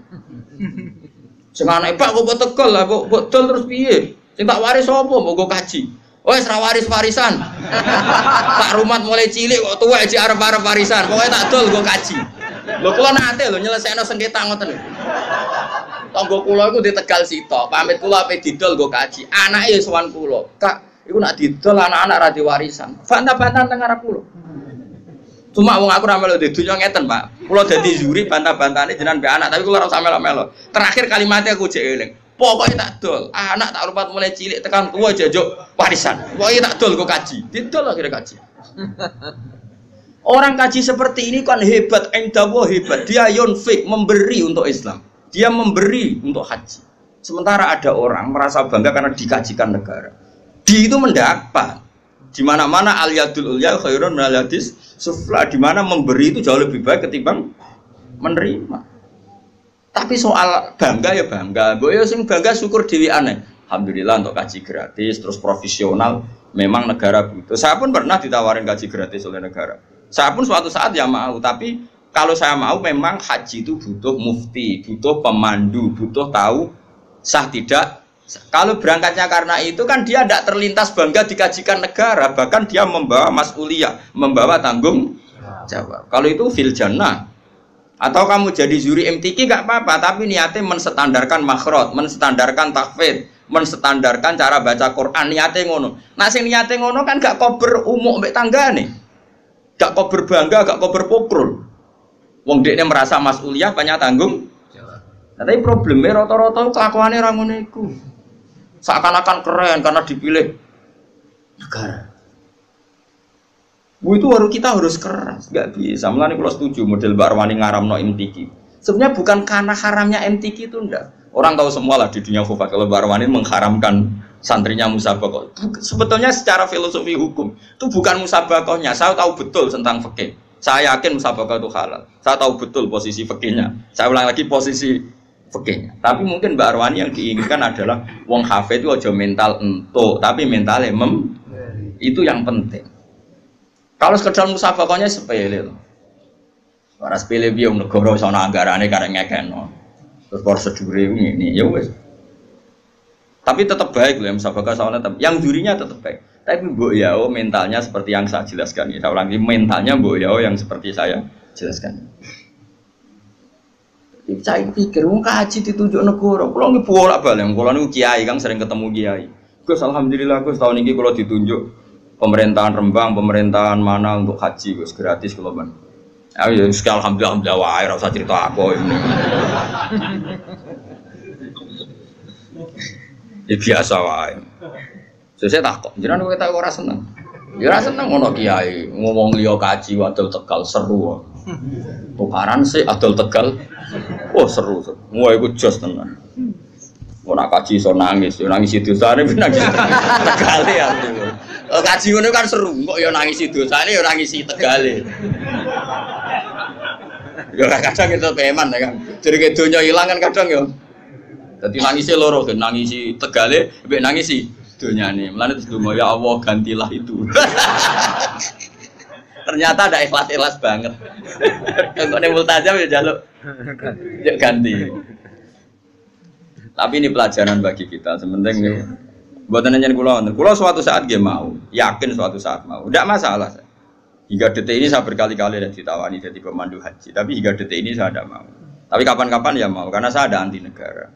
Sing anake Pak kok Tegal lah kok dol terus piye? Sing tak waris sapa mbok kaji? Wes ra waris-warisan. Pak Rumat mulai cilik kok tuwek iki arep-arep warisan. Pokoke tak dol nggo kaji. Lho kula nate lho nyelesekno sengketa ngoten lho. Tangga kula iku di Tegal sitok. Pamit kula ape didol nggo kaji. Anake sowan kula. Kak, iku nak didol anak-anak ra diwarisan. Bantah-bantahan teng arep kula. Cuma wong aku ra melu di dunya ngeten, Pak. Kula dadi juri bantah-bantahane jenengan mbek anak, tapi kula ora usah melo-melo. Terakhir kalimatnya aku jek eling. Pokoknya tak dol, anak tak rupat mulai cilik tekan tua jajuk warisan. Pokoknya tak dol kok kaji, didol akhirnya kaji. Orang kaji seperti ini kan hebat, endawo hebat. Dia yunfik memberi untuk Islam, dia memberi untuk haji. Sementara ada orang merasa bangga karena dikajikan negara. Di itu mendapat. Di mana-mana al yadul ulya khairun minal yadis sufla. Di mana memberi itu jauh lebih baik ketimbang menerima. Tapi soal bangga ya bangga, gue ya sing bangga syukur dewi aneh. Alhamdulillah untuk kaji gratis, terus profesional. Memang negara butuh. Saya pun pernah ditawarin kaji gratis oleh negara. Saya pun suatu saat ya mau. Tapi kalau saya mau, memang haji itu butuh mufti, butuh pemandu, butuh tahu sah tidak. Kalau berangkatnya karena itu kan dia tidak terlintas bangga dikajikan negara, bahkan dia membawa mas'uliyah, membawa tanggung jawab. Kalau itu fil jannah. Atau kamu jadi juri MTQ gak apa-apa, tapi niatnya menstandarkan makhraj, menstandarkan tahfidz, menstandarkan cara baca Quran, niatnya ngono. Nah sing niatnya ngono kan gak kober umuk mbek tanggane. Gak kober bangga, gak kober pokrol. Wong dekne merasa mas'uliyah banyak tanggung. Nah, tapi problemnya rata-rata kelakuannya ra ngono iku. Seakan-akan keren karena dipilih negara. Itu baru kita harus keras, nggak bisa. Mulane kalau setuju model Mbak Arwani ngaramno MTQ. Sebenarnya bukan karena haramnya MTQ itu enggak. Orang tahu semua lah di dunia khufat kalau Mbak Arwani mengharamkan santrinya musabakoh. Sebetulnya secara filosofi hukum itu bukan musabakohnya. Saya tahu betul tentang fikih. Saya yakin musabakoh itu halal. Saya tahu betul posisi fikihnya. Saya ulang lagi posisi fikihnya. Tapi mungkin Mbak Arwani yang diinginkan adalah wong hafid itu aja mental entuk, tapi mentalnya itu yang penting. Kalau sekedar musabakohnya sepele loh. Para sepele biar negara sana anggarannya karena ngekeno. Terus prosedure ini ya wes. Tapi tetap baik loh musabakoh soalnya tetap. Yang jurinya tetap baik. Tapi Mbok Yao mentalnya seperti yang saya jelaskan. Saya ulangi mentalnya Mbok Yao yang seperti saya jelaskan. Saya pikir wong kaji ditunjuk negara. Kalau nggih bolak-balik, kalau niku kiai kan sering ketemu kiai. Gus alhamdulillah Gus tahun ini kalau ditunjuk pemerintahan Rembang, pemerintahan mana untuk haji, Gus gratis kalau ban. Ya, alhamdulillah, wae, ora usah cerita aku ini. Ya biasa wae. Saya takut, jenengan kowe tak ora seneng. Ya ora seneng ngono kiai, ngomong liya kaji wadul Tegal seru. Tukaran sih adol Tegal. Oh seru. Wah iku jos tenan. Ora kaji iso nangis, yo nangis dosane nangis Tegale ya. Kaji ngono kan seru, kok yo nangis dosane yo nangis Tegale. Yo kadang itu peman ya kan. Jadi donya ilang kan kadang yo. Dadi nangise loro, nangisi Tegale, mbek nangisi donyane. Mulane terus donga ya Allah gantilah itu. Ternyata ada ikhlas-ikhlas banget. Kok nek multazam ya jaluk ganti. Tapi ini pelajaran bagi kita. Sementing buatan nanya kulo suatu saat dia mau, yakin suatu saat mau. Tidak masalah. Hingga detik ini saya berkali-kali ditawani jadi pemandu haji. Tapi hingga detik ini saya tidak mau. Tapi kapan-kapan ya mau, karena saya ada anti negara.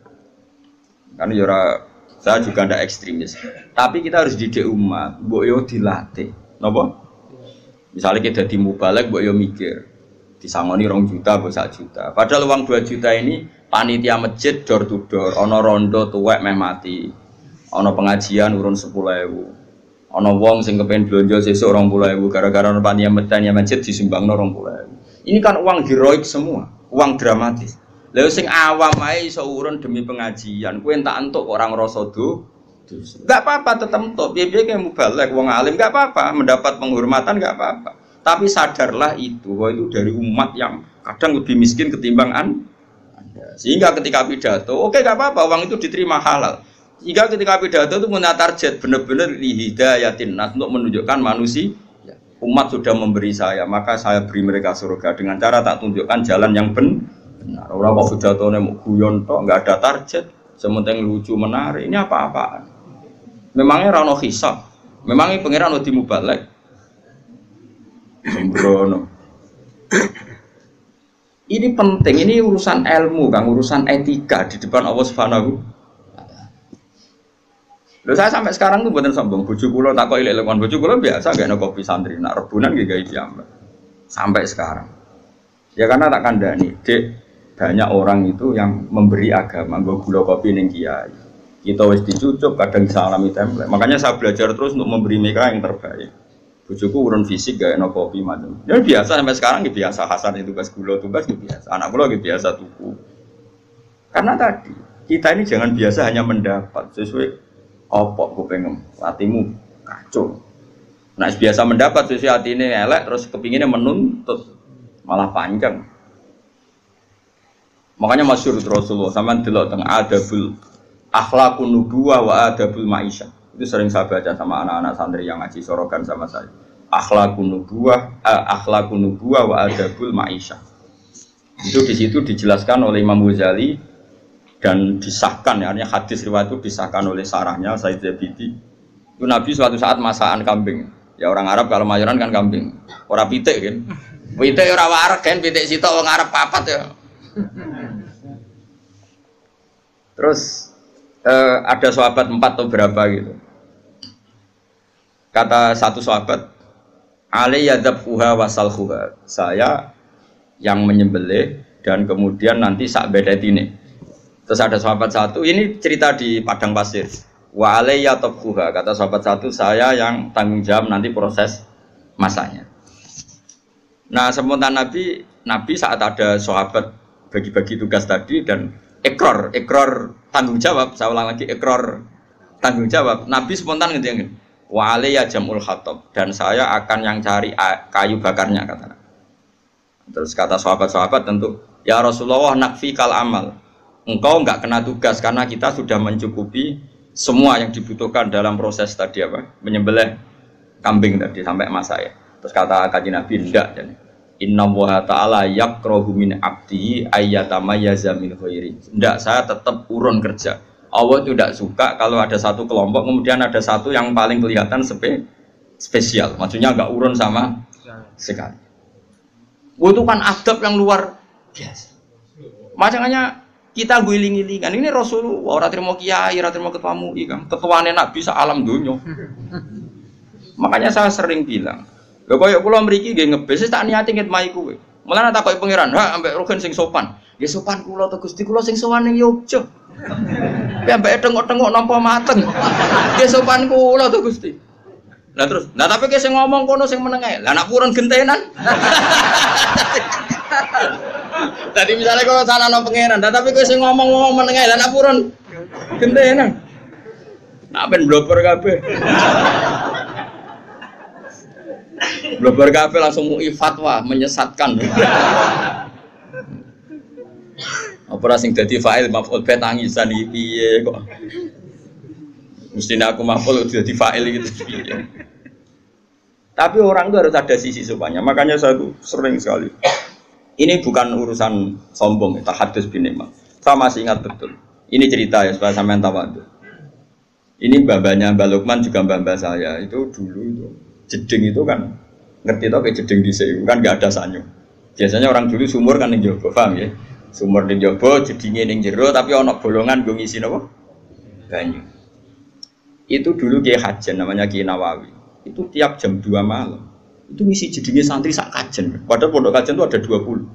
Karena saya juga tidak ekstremis. Tapi kita harus didik umat, boyo dilatih. Napa? Misalnya kita di mubalek, boyo mikir, disangoni 2 juta, 1 juta. Padahal uang 2 juta ini panitia masjid door to door, ono rondo tuwek meh mati, ono pengajian urun 10.000, ono wong sing kepen blonjo sesuk 20.000 gara-gara ono panitia masjid disumbangno 20.000. Ini kan uang heroik semua, uang dramatis. Lha sing awam ae iso urun demi pengajian, kowe entak entuk kok ora ngrasa dosa. Enggak apa-apa tetep entuk, piye-piye kowe mubalek wong alim enggak apa-apa, mendapat penghormatan enggak apa-apa. Tapi sadarlah itu, bahwa itu dari umat yang kadang lebih miskin ketimbang Anda. Sehingga ketika pidato, oke gak apa-apa, uang itu diterima halal. Sehingga ketika pidato itu punya target benar-benar lihidayatin nas, untuk menunjukkan manusia. Umat sudah memberi saya, maka saya beri mereka surga dengan cara tak tunjukkan jalan yang benar. Orang kok pidatonya mau guyon tok, nggak ada target, sementing lucu menarik. Ini apa-apaan? Memangnya rano hisab, memangnya pangeran udah mubalek. Sembrono. Ini penting, ini urusan ilmu, kan urusan etika di depan Allah Subhanahu. Loh saya sampai sekarang tuh buatan sombong, bojo kula tak kok ilek-ilekon bojo kula biasa gak ada kopi santri, nak rebunan gak gawe diambak. Sampai sekarang. Ya karena tak kandani, Dek, banyak orang itu yang memberi agama, nggo gula kopi ning kiai. Kita wis dicucuk, kadang salami template. Makanya saya belajar terus untuk memberi mereka yang terbaik. Bojoku urun fisik gak enak kopi macam. Ya biasa sampai sekarang ya biasa Hasan itu tugas gula tugas ya biasa. Anak kula ya biasa tuku. Karena tadi kita ini jangan biasa hanya mendapat sesuai opok kupengem, hatimu kacau. Nah biasa mendapat sesuai hati ini elek terus kepinginnya menuntut malah panjang. Makanya masyhur Rasulullah sampean delok teng adabul akhlaqun nubuwah wa adabul ma'isyah. Itu sering saya baca sama anak-anak santri yang ngaji sorogan sama saya. Akhlaqun nubuwah wa adabul ma'isyah. Itu di situ dijelaskan oleh Imam Ghazali dan disahkan, ya, artinya hadis riwayat itu disahkan oleh sarahnya Said Zabidi. Itu Nabi suatu saat masakan kambing. Ya orang Arab kalau mayoran kan kambing. Ora pitik kan. Pitik ora wareg kan, pitik sitok wong Arab papat ya. Terus ada sahabat 4 atau berapa gitu. Kata satu sahabat, "Aliyadzabhuha wasalhuha." Saya yang menyembelih dan kemudian nanti sak bedetine. Terus ada sahabat satu, ini cerita di padang pasir. Wa aliyadzabhuha, kata sahabat satu, saya yang tanggung jawab nanti proses masaknya. Nah, spontan Nabi saat ada sahabat bagi-bagi tugas tadi dan ikrar tanggung jawab, saya ulang lagi, ikrar tanggung jawab. Nabi spontan ngene, wa alayya jamul khatab, dan saya akan yang cari kayu bakarnya kata. Terus kata sahabat-sahabat tentu, ya Rasulullah nakfi kal amal. Engkau enggak kena tugas karena kita sudah mencukupi semua yang dibutuhkan dalam proses tadi apa? Menyembelih kambing tadi sampai masak ya. Terus kata kanjeng Nabi ndak jadi. Inna wa ta'ala yakrahu min abdihi ayyatamayyaza min khairi. Ndak, saya tetap urun kerja. Allah itu tidak suka kalau ada satu kelompok kemudian ada satu yang paling kelihatan spesial. Maksudnya enggak urun sama sekali. Itu kan adab yang luar biasa. Makanya kita guling-gilingan. Ini Rasulullah ora trimo kiai, ora trimo ketua MUI kan. Ketuane Nabi sak alam donya. Makanya saya sering bilang, lho koyo kula mriki nggih ngebes tak niati ngitmai kowe. Mulane tak koyo pangeran, ha ambek rogen sing sopan. Nggih sopan kula to Gusti, kula sing sowan ning Yogya. Ya ambek tengok-tengok nampa mateng. Nggih sopan kula to Gusti. Lah terus, nah tapi ki sing ngomong kono sing meneng ae. Lah nek purun gentenan. Tadi misalnya kalau sana no pangeran, tapi kowe sing ngomong meneng ae. Lah nek purun gentenan. Nak ben blober kabeh. Blober kabeh langsung MUI fatwa menyesatkan. Apa sing dadi fa'il maf'ul bi tangisan iki piye kok. Mestinya aku maf'ul dadi fa'il gitu piye. Tapi orang itu harus ada sisi sopannya. Makanya saya tuh sering sekali. Ini bukan urusan sombong, tahadus bin nikmah. Saya masih ingat betul. Ini cerita ya supaya sampean tahu. Ini mbah-mbahnya Mbah Lukman juga mbah-mbah saya. Itu dulu itu jeding itu kan ngerti tau kayak jeding dhisik kan enggak ada sanyo. Biasanya orang dulu sumur kan ning jaba, paham ya? Sumur ning jaba, jedinge ning jero tapi ana bolongan nggo ngisi napa? Banyu. Itu dulu Kiai Hajen namanya Kiai Nawawi. Itu tiap jam 2 malam itu ngisi jedinge santri sak kajen. Padahal pondok kajen itu ada 20.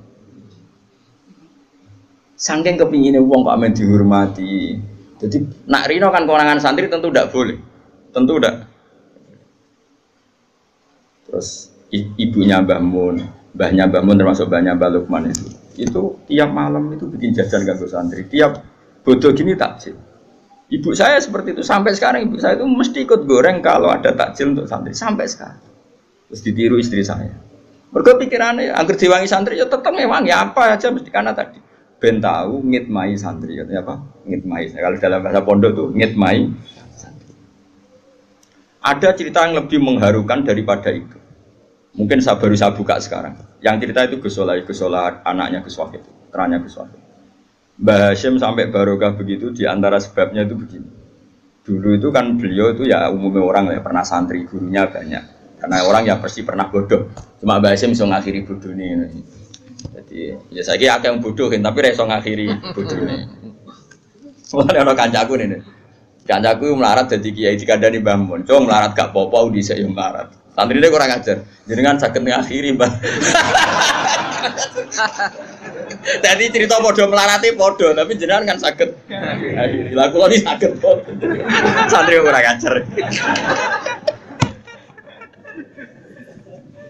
Saking kepingine wong kok amen dihormati. Jadi nak rino kan kewenangan santri tentu tidak boleh, tentu tidak. Terus ibunya Mbah Mun, mbahnya Mbah Mun termasuk mbahnya Mbah Lukman itu tiap malam itu bikin jajan kanggo santri. Tiap bodoh gini takjil. Ibu saya seperti itu sampai sekarang ibu saya itu mesti ikut goreng kalau ada takjil untuk santri sampai sekarang. Terus ditiru istri saya. Mergo pikirannya angger diwangi santri ya tetep ngewangi apa aja mesti karena tadi. Ben tahu ngitmai santri katanya apa? Ngitmai. Kalau dalam bahasa pondok tuh ngitmai santri. Ada cerita yang lebih mengharukan daripada itu. Mungkin saya baru saya buka sekarang. Yang cerita itu Gus Solah anaknya Gus Wahid, terannya Gus Wahid. Mbah Hasyim sampai barokah begitu di antara sebabnya itu begini. Dulu itu kan beliau itu ya umumnya orang ya pernah santri, gurunya banyak. Karena orang ya pasti pernah bodoh. Cuma Mbah Hasyim bisa ngakhiri bodoh ini. Jadi ya saya kira yang bodohin tapi reso ngakhiri bodohnya. Mulane ana kancaku nih. Kancaku melarat dadi kiai dikandani Mbah Mun. Cung melarat gak apa-apa dhisik yo melarat. Santrine kurang ajar. Jenengan saged ngakhiri, Mbah. Tadi cerita padha melarati padha, tapi jenengan kan saged ngakhiri. Lah kula iki saged kok. Santri kurang ajar.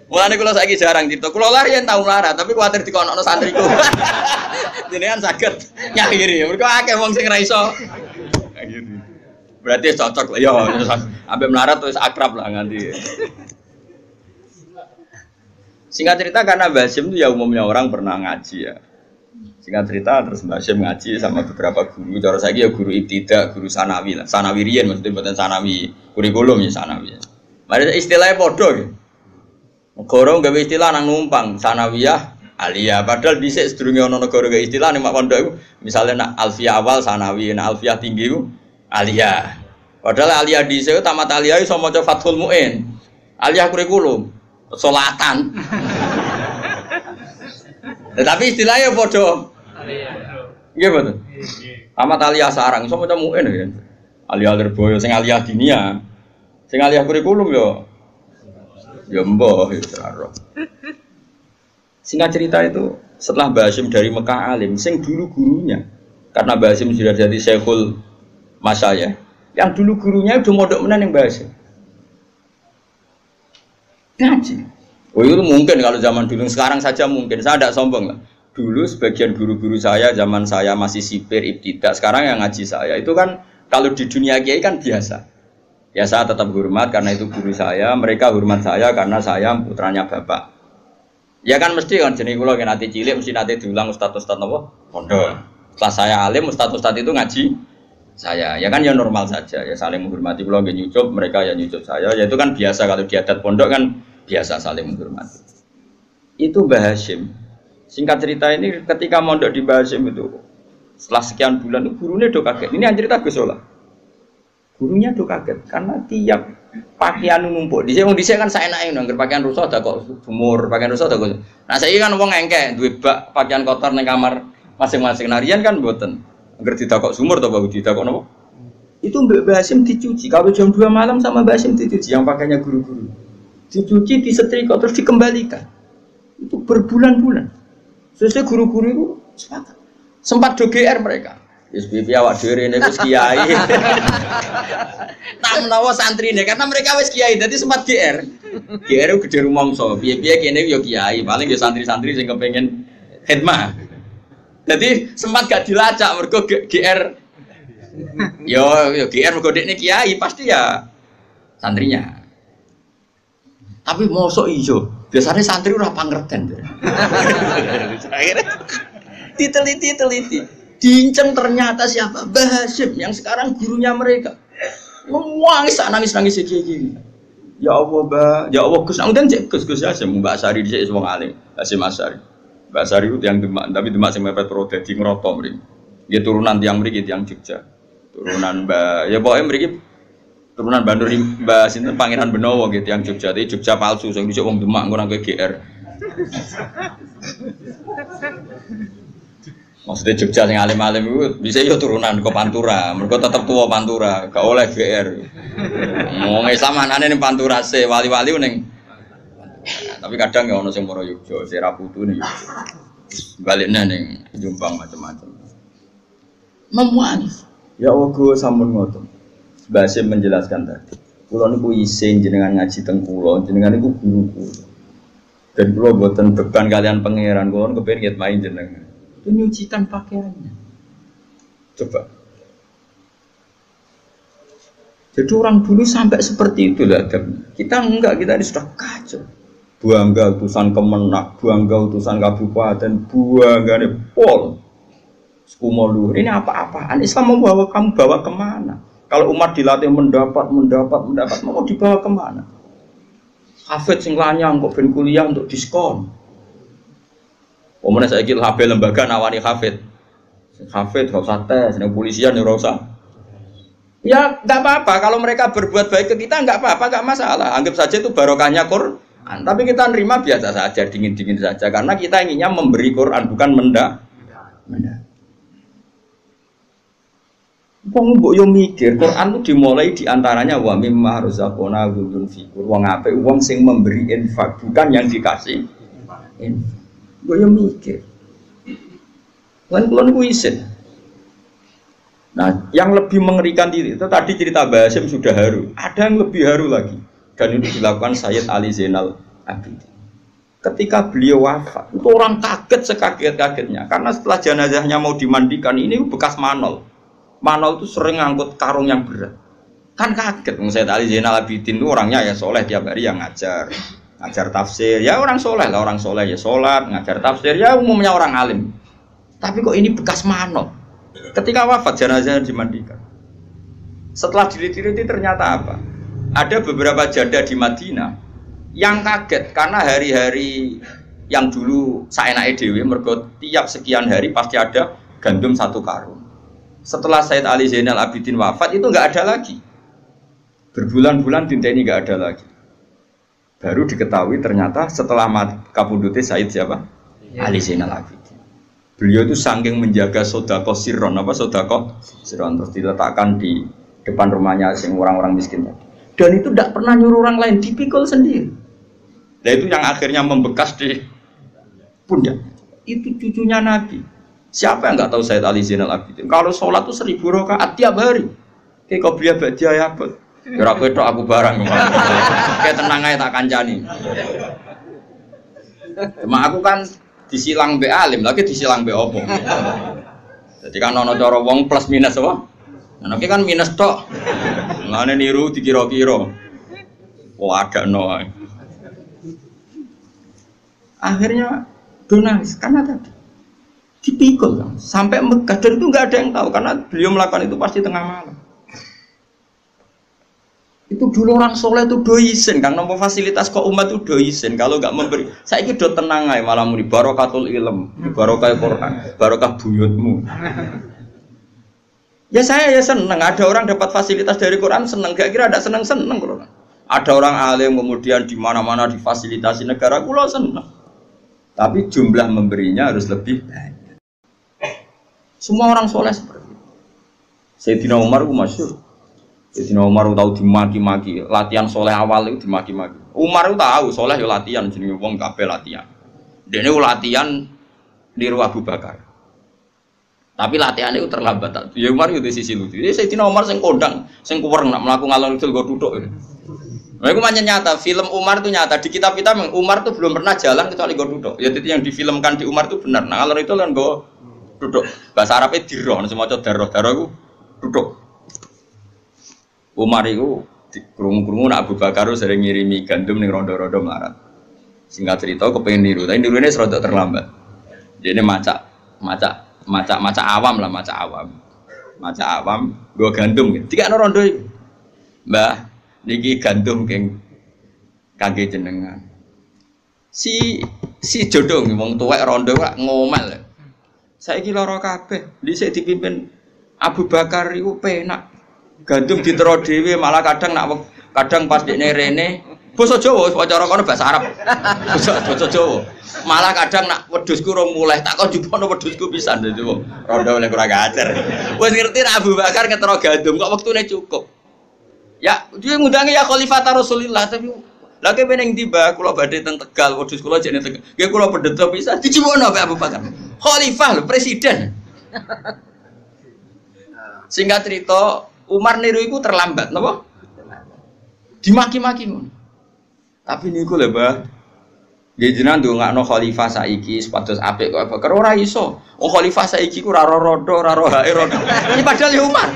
Mulane kula saiki jarang cerita. Kula lah yen tau melarat, tapi kuwatir dikonokno santriku. Jenengan saged nyakhiri. Mergo akeh wong sing ra iso. Berarti cocok lah ya. Ambek melarat wis akrab lah nganti. Singkat cerita karena Mbah Hasyim itu ya umumnya orang pernah ngaji ya. Singkat cerita terus Mbah Hasyim ngaji sama beberapa guru. Cara saiki ya guru ibtidak, guru sanawi lah. Sanawi riyen maksudnya mboten sanawi kurikulum ya sanawi. Mari istilahnya padha gitu. Negara gawe istilah nang numpang sanawiyah aliyah padahal dhisik sedurunge ana negara gawe istilah ning mak pondok iku misale nak alfiyah awal sanawi nak alfiyah tinggi iku aliyah padahal aliyah dhisik tamat aliyah iso maca Fathul Muin aliyah kurikulum salatan tapi istilahnya padha aliyah nggih betul tamat aliyah sarang iso maca Muin ya aliyah Lirboyo sing aliyah dinia sing aliyah kurikulum ya mbah ya teraro. Singkat cerita itu setelah Mbah Hasyim dari Mekah alim, sing dulu gurunya karena Mbah Hasyim sudah jadi Syekhul Masyayikh, yang dulu gurunya udah mondok menan yang Mbah Hasyim. Ngaji. Oh itu mungkin kalau zaman dulu sekarang saja mungkin saya tidak sombong lah. Dulu sebagian guru-guru saya zaman saya masih sipir ibtidak, sekarang yang ngaji saya itu kan kalau di dunia kiai kan biasa. Ya saya tetap hormat karena itu guru saya, mereka hormat saya karena saya putranya bapak. Ya kan mesti kan jenis kula yen nanti cilik mesti nanti diulang ustaz-ustaz napa? Pondok. Setelah saya alim ustaz-ustaz itu ngaji saya. Ya kan ya normal saja ya saling menghormati kula nggih nyucup, mereka ya nyucup saya. Ya itu kan biasa kalau di adat pondok kan biasa saling menghormati. Itu Mbah Hasyim. Singkat cerita ini ketika mondok di Mbah Hasyim itu setelah sekian bulan itu gurunya do kaget. Ini yang cerita Gus Solah. Gurunya tuh kaget karena tiap pakaian numpuk. Di sini kan saya naik nangger pakaian rusak ada kok sumur, pakaian rusak ada kok. Nah saya kan wong engke duwe bak pakaian kotor ning kamar masing-masing. Narian kan mboten. Angger ditakok sumur to bagus ditakok napa? Itu Mbah Hasyim dicuci. Kalau jam 2 malam sama Mbah Hasyim dicuci yang pakainya guru-guru. Dicuci, disetrika terus dikembalikan. Itu berbulan-bulan. Selesai guru-guru itu sepakat. Sempat do GR mereka. SPP awak dhewe rene wis kiai. Tak menawa santrine karena mereka wis kiai dadi sempat GR. GR ku gede rumangsa. Piye-piye kene yo kiai, paling yo santri-santri sing kepengin khidmah. Dadi sempat gak dilacak mergo GR. Yo GR mergo dekne kiai pasti ya santrinya. Tapi mosok iso. Biasanya santri ora pangerten. Diteliti. Diinceng ternyata siapa? Mbah Hasyim yang sekarang gurunya mereka. Nangis gini. Ya Allah, Mbah. Ya Allah, Gus. Nang cek Gus Hasyim Mbak Asari dhisik wong alim. Hasyim Asari. Mbak Asari itu yang Demak, tapi Demak sing mepet pro dadi ngroto mrene. Ya turunan tiang mriki tiang Jogja. Turunan Mbak ya pokoknya mriki turunan Bandur Mbak sinten Pangeran Benowo gitu tiang Jogja. Tapi Jogja palsu sing dhisik wong Demak ngono kowe GR. Maksudnya Jogja sing alim-alim itu bisa yo turunan ke Pantura. Mergo tetep tuwa Pantura, gak oleh GR. Wong Islam anane ning Pantura se, wali-wali ning. Tapi kadang ya ono sing moro Yogya, Sera Putu ning Yogya. Baliknya ning Jombang macam-macam. Memuan. Ya Allah sampun ngoten. Mbah Sim menjelaskan tadi. Kula niku isin jenengan ngaji teng kula, jenengan niku guru kula. Dan kula boten beban kalian pangeran, kula kepengin nget main jenengan. Itu nyucikan pakaiannya. Coba. Jadi orang dulu sampai seperti itu lah. Kita enggak, kita ini sudah kacau. Buangga utusan Kemenak, buangga utusan kabupaten, buangga ini pol. Skumolu. Ini apa-apaan? Islam mau bawa kamu bawa kemana? Kalau umat dilatih mendapat, mau dibawa kemana? Hafid sing lanyang kok ben kuliah untuk diskon. Omone saiki HP lembaga nawani Hafid. Hafid gak usah tes, ning polisian ya ora usah. Ya enggak apa-apa kalau mereka berbuat baik ke kita enggak apa-apa, enggak masalah. Anggap saja itu barokahnya Quran. Tapi kita nerima biasa saja, dingin-dingin saja karena kita inginnya memberi Quran bukan menda. Wong mbok yo mikir, Quran itu dimulai diantaranya wa mimma razaqna ghudun fikur. Wong apik wong sing memberi infak, bukan yang dikasih. Mbok yo mikir. Lan kula niku isin. Nah, yang lebih mengerikan itu tadi cerita Mbah Hasyim sudah haru. Ada yang lebih haru lagi. Dan itu dilakukan Sayyid Ali Zainal Abidin. Ketika beliau wafat, itu orang kaget sekaget-kagetnya. Karena setelah jenazahnya mau dimandikan, ini bekas manol. Manol itu sering ngangkut karung yang berat. Kan kaget. Sayyid Ali Zainal Abidin itu orangnya ya soleh, tiap hari yang ngajar tafsir. Ya orang soleh lah, orang soleh ya sholat, ngajar tafsir. Ya umumnya orang alim. Tapi kok ini bekas manol. Ketika wafat jenazahnya dimandikan. Setelah diliti-liti ternyata apa? Ada beberapa janda di Madinah yang kaget karena hari-hari yang dulu saenake dhewe mergo tiap sekian hari pasti ada gandum satu karung. Setelah Sayyid Ali Zainal Abidin wafat itu enggak ada lagi. Berbulan-bulan dinteni enggak ada lagi. Baru diketahui ternyata setelah kapundhute Sayyid siapa? Ali Zainal Abidin. Beliau itu saking menjaga sedekah sirron, sedekah sirron terus diletakkan di depan rumahnya sing orang-orang miskin tadi. Dan itu tidak pernah nyuruh orang lain, dipikul sendiri. Dan itu yang akhirnya membekas di pundak. Itu cucunya Nabi. Siapa yang nggak tahu Sayyid Ali Zainal Abidin? Kalau sholat itu 1000 rakaat tiap hari. Kayak kau beli badia ya, bet. Kira aku barang. Kayak tenang aja tak kancani. Cuma aku kan disilang be alim, lagi disilang be opo. Jadi kan ono cara wong plus minus apa? Nah, kan minus tok. Ngene niru dikira-kira. Oh ada no. Akhirnya donalis karena tadi dipikul sampai Mekah dan itu nggak ada yang tahu karena beliau melakukan itu pasti tengah malam. Itu dulu orang soleh itu doisen, kan nomor fasilitas kok umat itu doisen. Kalau nggak memberi, saya kira tenang aja malah muni barokatul ilm, barokah Quran, barokah buyutmu. Ya saya ya seneng, ada orang dapat fasilitas dari Quran seneng, gak kira ada seneng kalau ada orang alim kemudian di mana-mana difasilitasi negara, kulo seneng. Tapi jumlah memberinya harus lebih banyak. Semua orang soleh seperti itu. Sayyidina Umar itu masyhur. Sayyidina Umar tahu dimaki-maki, latihan soleh awal itu dimaki-maki. Umar itu tahu soleh ya latihan, jenenge wong kabeh latihan. Dene latihan niru Abu Bakar. Tapi latihan itu terlambat. Ya Umar itu di sisi lucu. Jadi Sayyidina Umar sing kondang, sing kuwereng nak mlaku ngalor ngidul go duduk. Nah, itu macam nyata, film Umar itu nyata. Di kitab kita Umar itu belum pernah jalan kecuali go duduk. Ya itu yang difilmkan di Umar itu benar. Nah, ngalor itu kan go duduk. Bahasa Arabnya dirah, semacam darah itu duduk. Umar itu krungu-krungu nak Abu Bakar sering ngirimi gandum ning rondo-rondo melarat. Singkat cerita kepengen niru, tapi nirunya serodok terlambat. Jadi maca awam lah, maca awam gua gandum gitu. Tiga rondo itu. Mbah, niki gandum kangge jenengan. Si jodoh wong tuwek rondo kok ngomel. Saiki lara kabeh. Dhisik dipimpin Abu Bakar iku penak. Gandum ditero dhewe malah kadang pas dekne rene basa Jawa wacara kono bahasa Arab. Basa Jawa. Malah kadang nak wedhusku ora mulih tak kon jupono wedhusku pisan dadi wong rondo oleh kurang ajar. Wis ngerti Abu Bakar ngetero gandum kok wektune cukup. Ya, dia ngundangi ya Khalifah Rasulillah tapi lagi peneng tiba, kalau badai teng Tegal, wedhus kula jane Tegal. Nggih kula bedheta pisan dijuwono Pak Abu Bakar. Khalifah lho, presiden. Singkat cerita, Umar niru iku terlambat, napa? Dimaki-maki ngono. Tapi niku lho, Mbah. Nggih jenengan ndongakno khalifah saiki sepados apik kok Bakar ora iso. Wong khalifah saiki ku ora rodo, ora rohae rodo. Ini padahal ya Umar.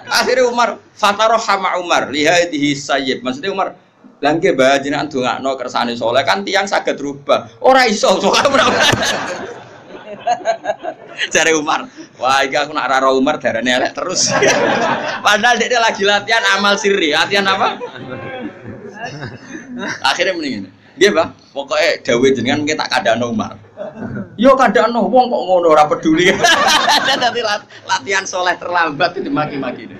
Akhirnya Umar fatarahama Umar lihadihi sayyid. Maksudnya Umar langke bah jenengan ndongakno kersane saleh kan tiyang saged rubah. Ora iso soalnya berapa. Jare Umar, wah iki aku nak ora Umar darane elek terus. Padahal dia lagi latihan amal sirri. Latihan apa? Akhirnya mendingin. Nggih, Pak. Pokoke dawuh jenengan nggih tak kandhano Umar. Yo kandhano wong kok ngono ora peduli. Dadi latihan saleh terlambat dimaki-maki.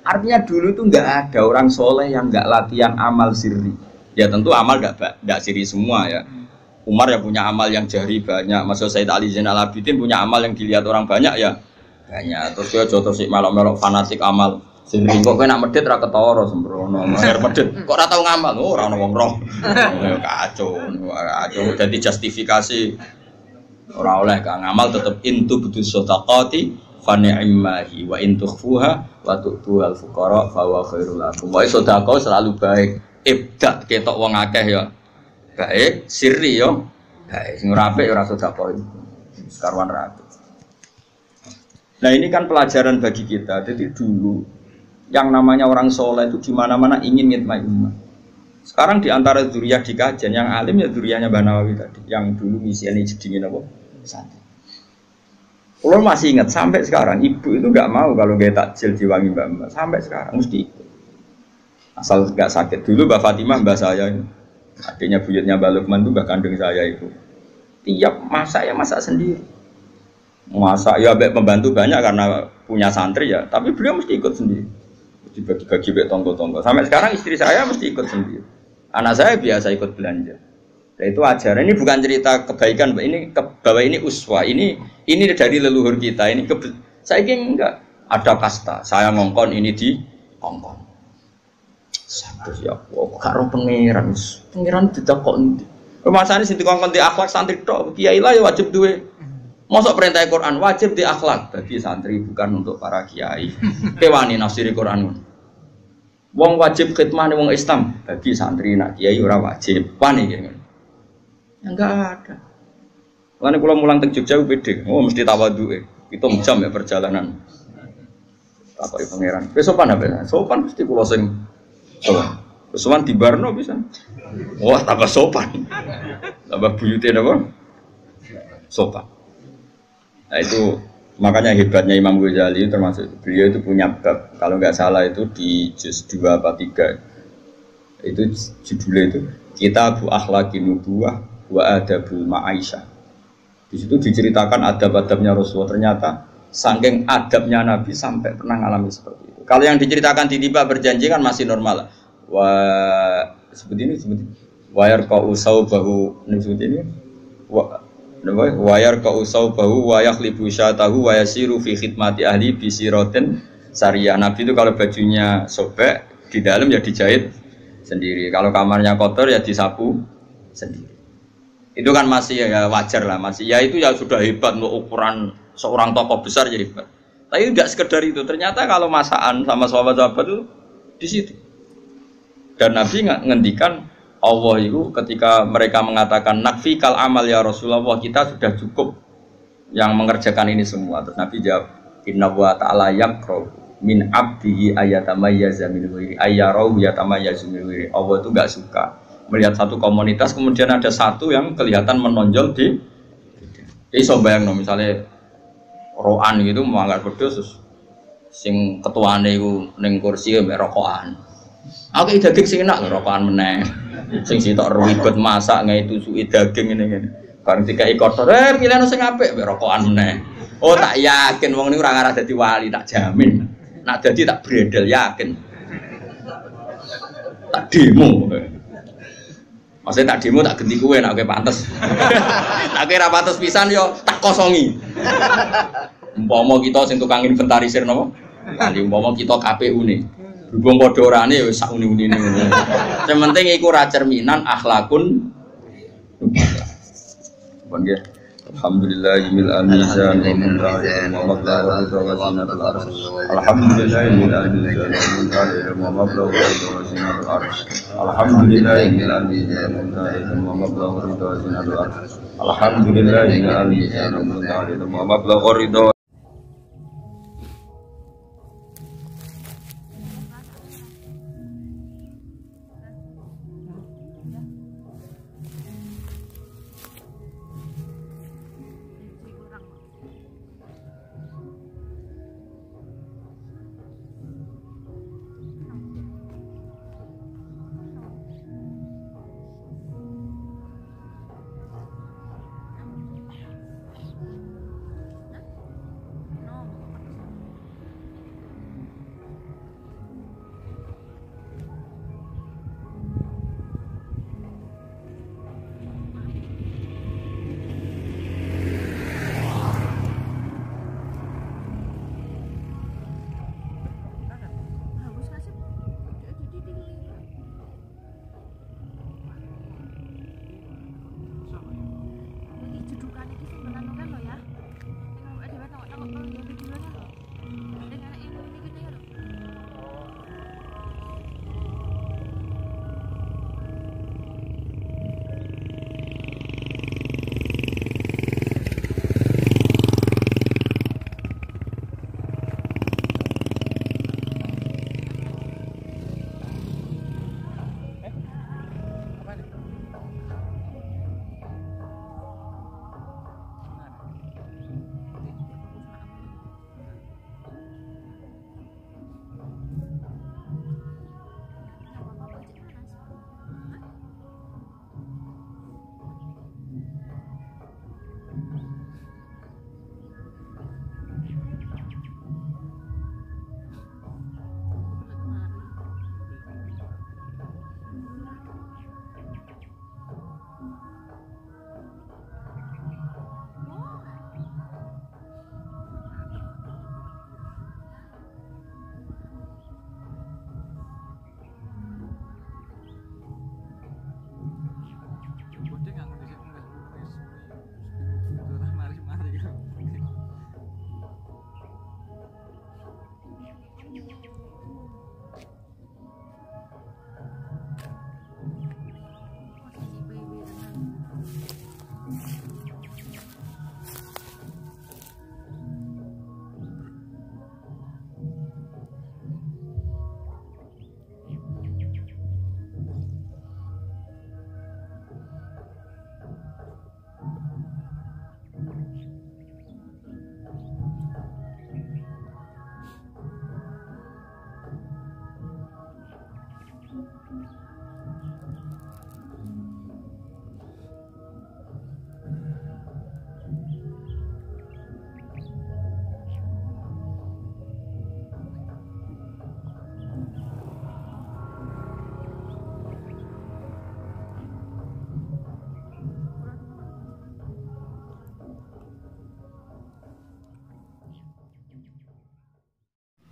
Artinya dulu itu nggak ada orang soleh yang nggak latihan amal sirri. Ya tentu amal nggak sirri semua ya. Umar ya punya amal yang jahri banyak. Maksud Sayyid Ali Zainal Abidin punya amal yang dilihat orang banyak ya banyak. Terus dia jodoh si melok-melok fanatik amal sirri. Kok nak medit ra ketara sembrono. Mer medit kok ora tau ngamal. Oh ora ono wong roh. Kacau. Jadi justifikasi ora oleh ka ngamal tetep intu butuh sedaqati fa ni'mahi wa in tukhfuha wa tu'tu al fuqara fa huwa khairul lakum. Wa sedekah selalu baik. Ibda ketok wong akeh ya. Baik, sirri yo. Baik, sing ora apik ora sedekah. Sekaruan rapi. Nah, ini kan pelajaran bagi kita. Jadi dulu yang namanya orang soleh itu di mana-mana ingin ngitmai umat. Sekarang di antara dzurriyyah di kajian yang alim ya dzurriyyahnya Mbah Nawawi tadi, yang dulu misiane jedingin apa? Santri. Kalau masih ingat sampai sekarang ibu itu nggak mau kalau nggak takjil diwangi mbak sampai sekarang mesti ikut. Asal nggak sakit dulu Mbak Fatimah mbak saya ini, adiknya buyutnya Mbak Lukman itu mbak kandung saya itu. Tiap masak ya masak sendiri. Masak ya baik pembantu banyak karena punya santri ya, tapi beliau mesti ikut sendiri. Dibagi-bagi baik tonggo-tonggo. Sampai sekarang istri saya mesti ikut sendiri. Anak saya biasa ikut belanja. Nah, itu ajaran ini bukan cerita kebaikan, ini bahwa ini uswah, ini dari leluhur kita. Ini saya ingin enggak ada kasta. Saya ngongkon ini di ngongkon. Sabtu ya, karo pangeran tidak kok. Masane sing dikongkon di akhlak santri tok, kiai lah ya wajib duwe. Mosok perintah Quran wajib di akhlak bagi santri bukan untuk para kiai. Kewani nafsiri Quran. Wong wajib khidmah wong Islam bagi santri nak kiai ora wajib. Wani ngene. Ya enggak ada. Lalu kalau mulang teng Jogja pede, oh mesti tawadhuke. Hitung jam ya perjalanan. Takoki pangeran. Wis sopan apa? Sopan mesti kula sing sopan. Sopan di Barno bisa. Wah, tambah sopan. Tambah buyute napa? Sopan. Nah itu makanya hebatnya Imam Ghazali termasuk beliau itu punya bab kalau nggak salah itu di juz 2 apa 3 itu judulnya itu Kitab Akhlaqin Nubuwah wa Adabul Ma'aisyah. Di situ diceritakan adab-adabnya Rasulullah. Ternyata saking adabnya Nabi sampai pernah ngalami seperti itu. Kalau yang diceritakan tiba berjanji kan masih normal. Seperti ini wayar kau usau bahu seperti ini. Wayar kau usau bahu wayak libu syatahu wayasiru fi khidmati ahli bisiroten syariah. Nabi itu kalau bajunya sobek di dalam ya dijahit sendiri. Kalau kamarnya kotor ya disapu sendiri. Itu kan masih ya wajar lah masih. Ya itu ya sudah hebat untuk ukuran seorang tokoh besar ya hebat. Tapi tidak sekedar itu. Ternyata kalau masakan sama sahabat-sahabat itu di situ. Dan Nabi ngendikan Allah itu ketika mereka mengatakan nakfi kal amal ya Rasulullah kita sudah cukup yang mengerjakan ini semua. Terus Nabi jawab inna wa ta'ala yakro min abdihi ayatamayyaza min wiri ayyarahu yatamayyazu min wiri. Allah itu enggak suka melihat satu komunitas kemudian ada satu yang kelihatan menonjol di iso bayangno misalnya roan gitu mangkat wedhus sing ketuane iku ning kursi mbek rokokan. Aku daging sing enak rokokan meneh. Sing sitok ribet masak ngai tusuki daging ngene-ngene. Bareng dikai kotor, pilihan sing apik mek rokokan meneh. Oh tak yakin wong niku ora ngarah dadi wali, tak jamin. Nak dadi tak bredel yakin. Tak demo. Maksudnya tak demo tak ganti kowe nek kowe pantes. Nek kowe ora pantes pisan yo tak kosongi. Umpama kita sing tukang inventarisir napa? Nanti umpama kita KPU nih. Berhubung padha orane wis sak uni-unine ngono. Sing penting iku ra cerminan akhlakun. Bon nggih. Alhamdulillahil mizan wa mablaghul rizqinatul ardh. Alhamdulillahil mizan wa mablaghul rizqinatul ardh. Alhamdulillahil mizan wa mablaghul rizqinatul ardh. Alhamdulillahil mizan wa mablaghul rizq.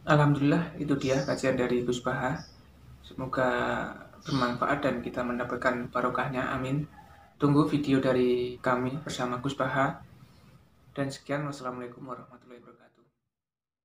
Alhamdulillah, itu dia kajian dari Gus Baha. Semoga bermanfaat dan kita mendapatkan barokahnya, amin. Tunggu video dari kami bersama Gus Baha. Dan sekian, wassalamualaikum warahmatullahi wabarakatuh.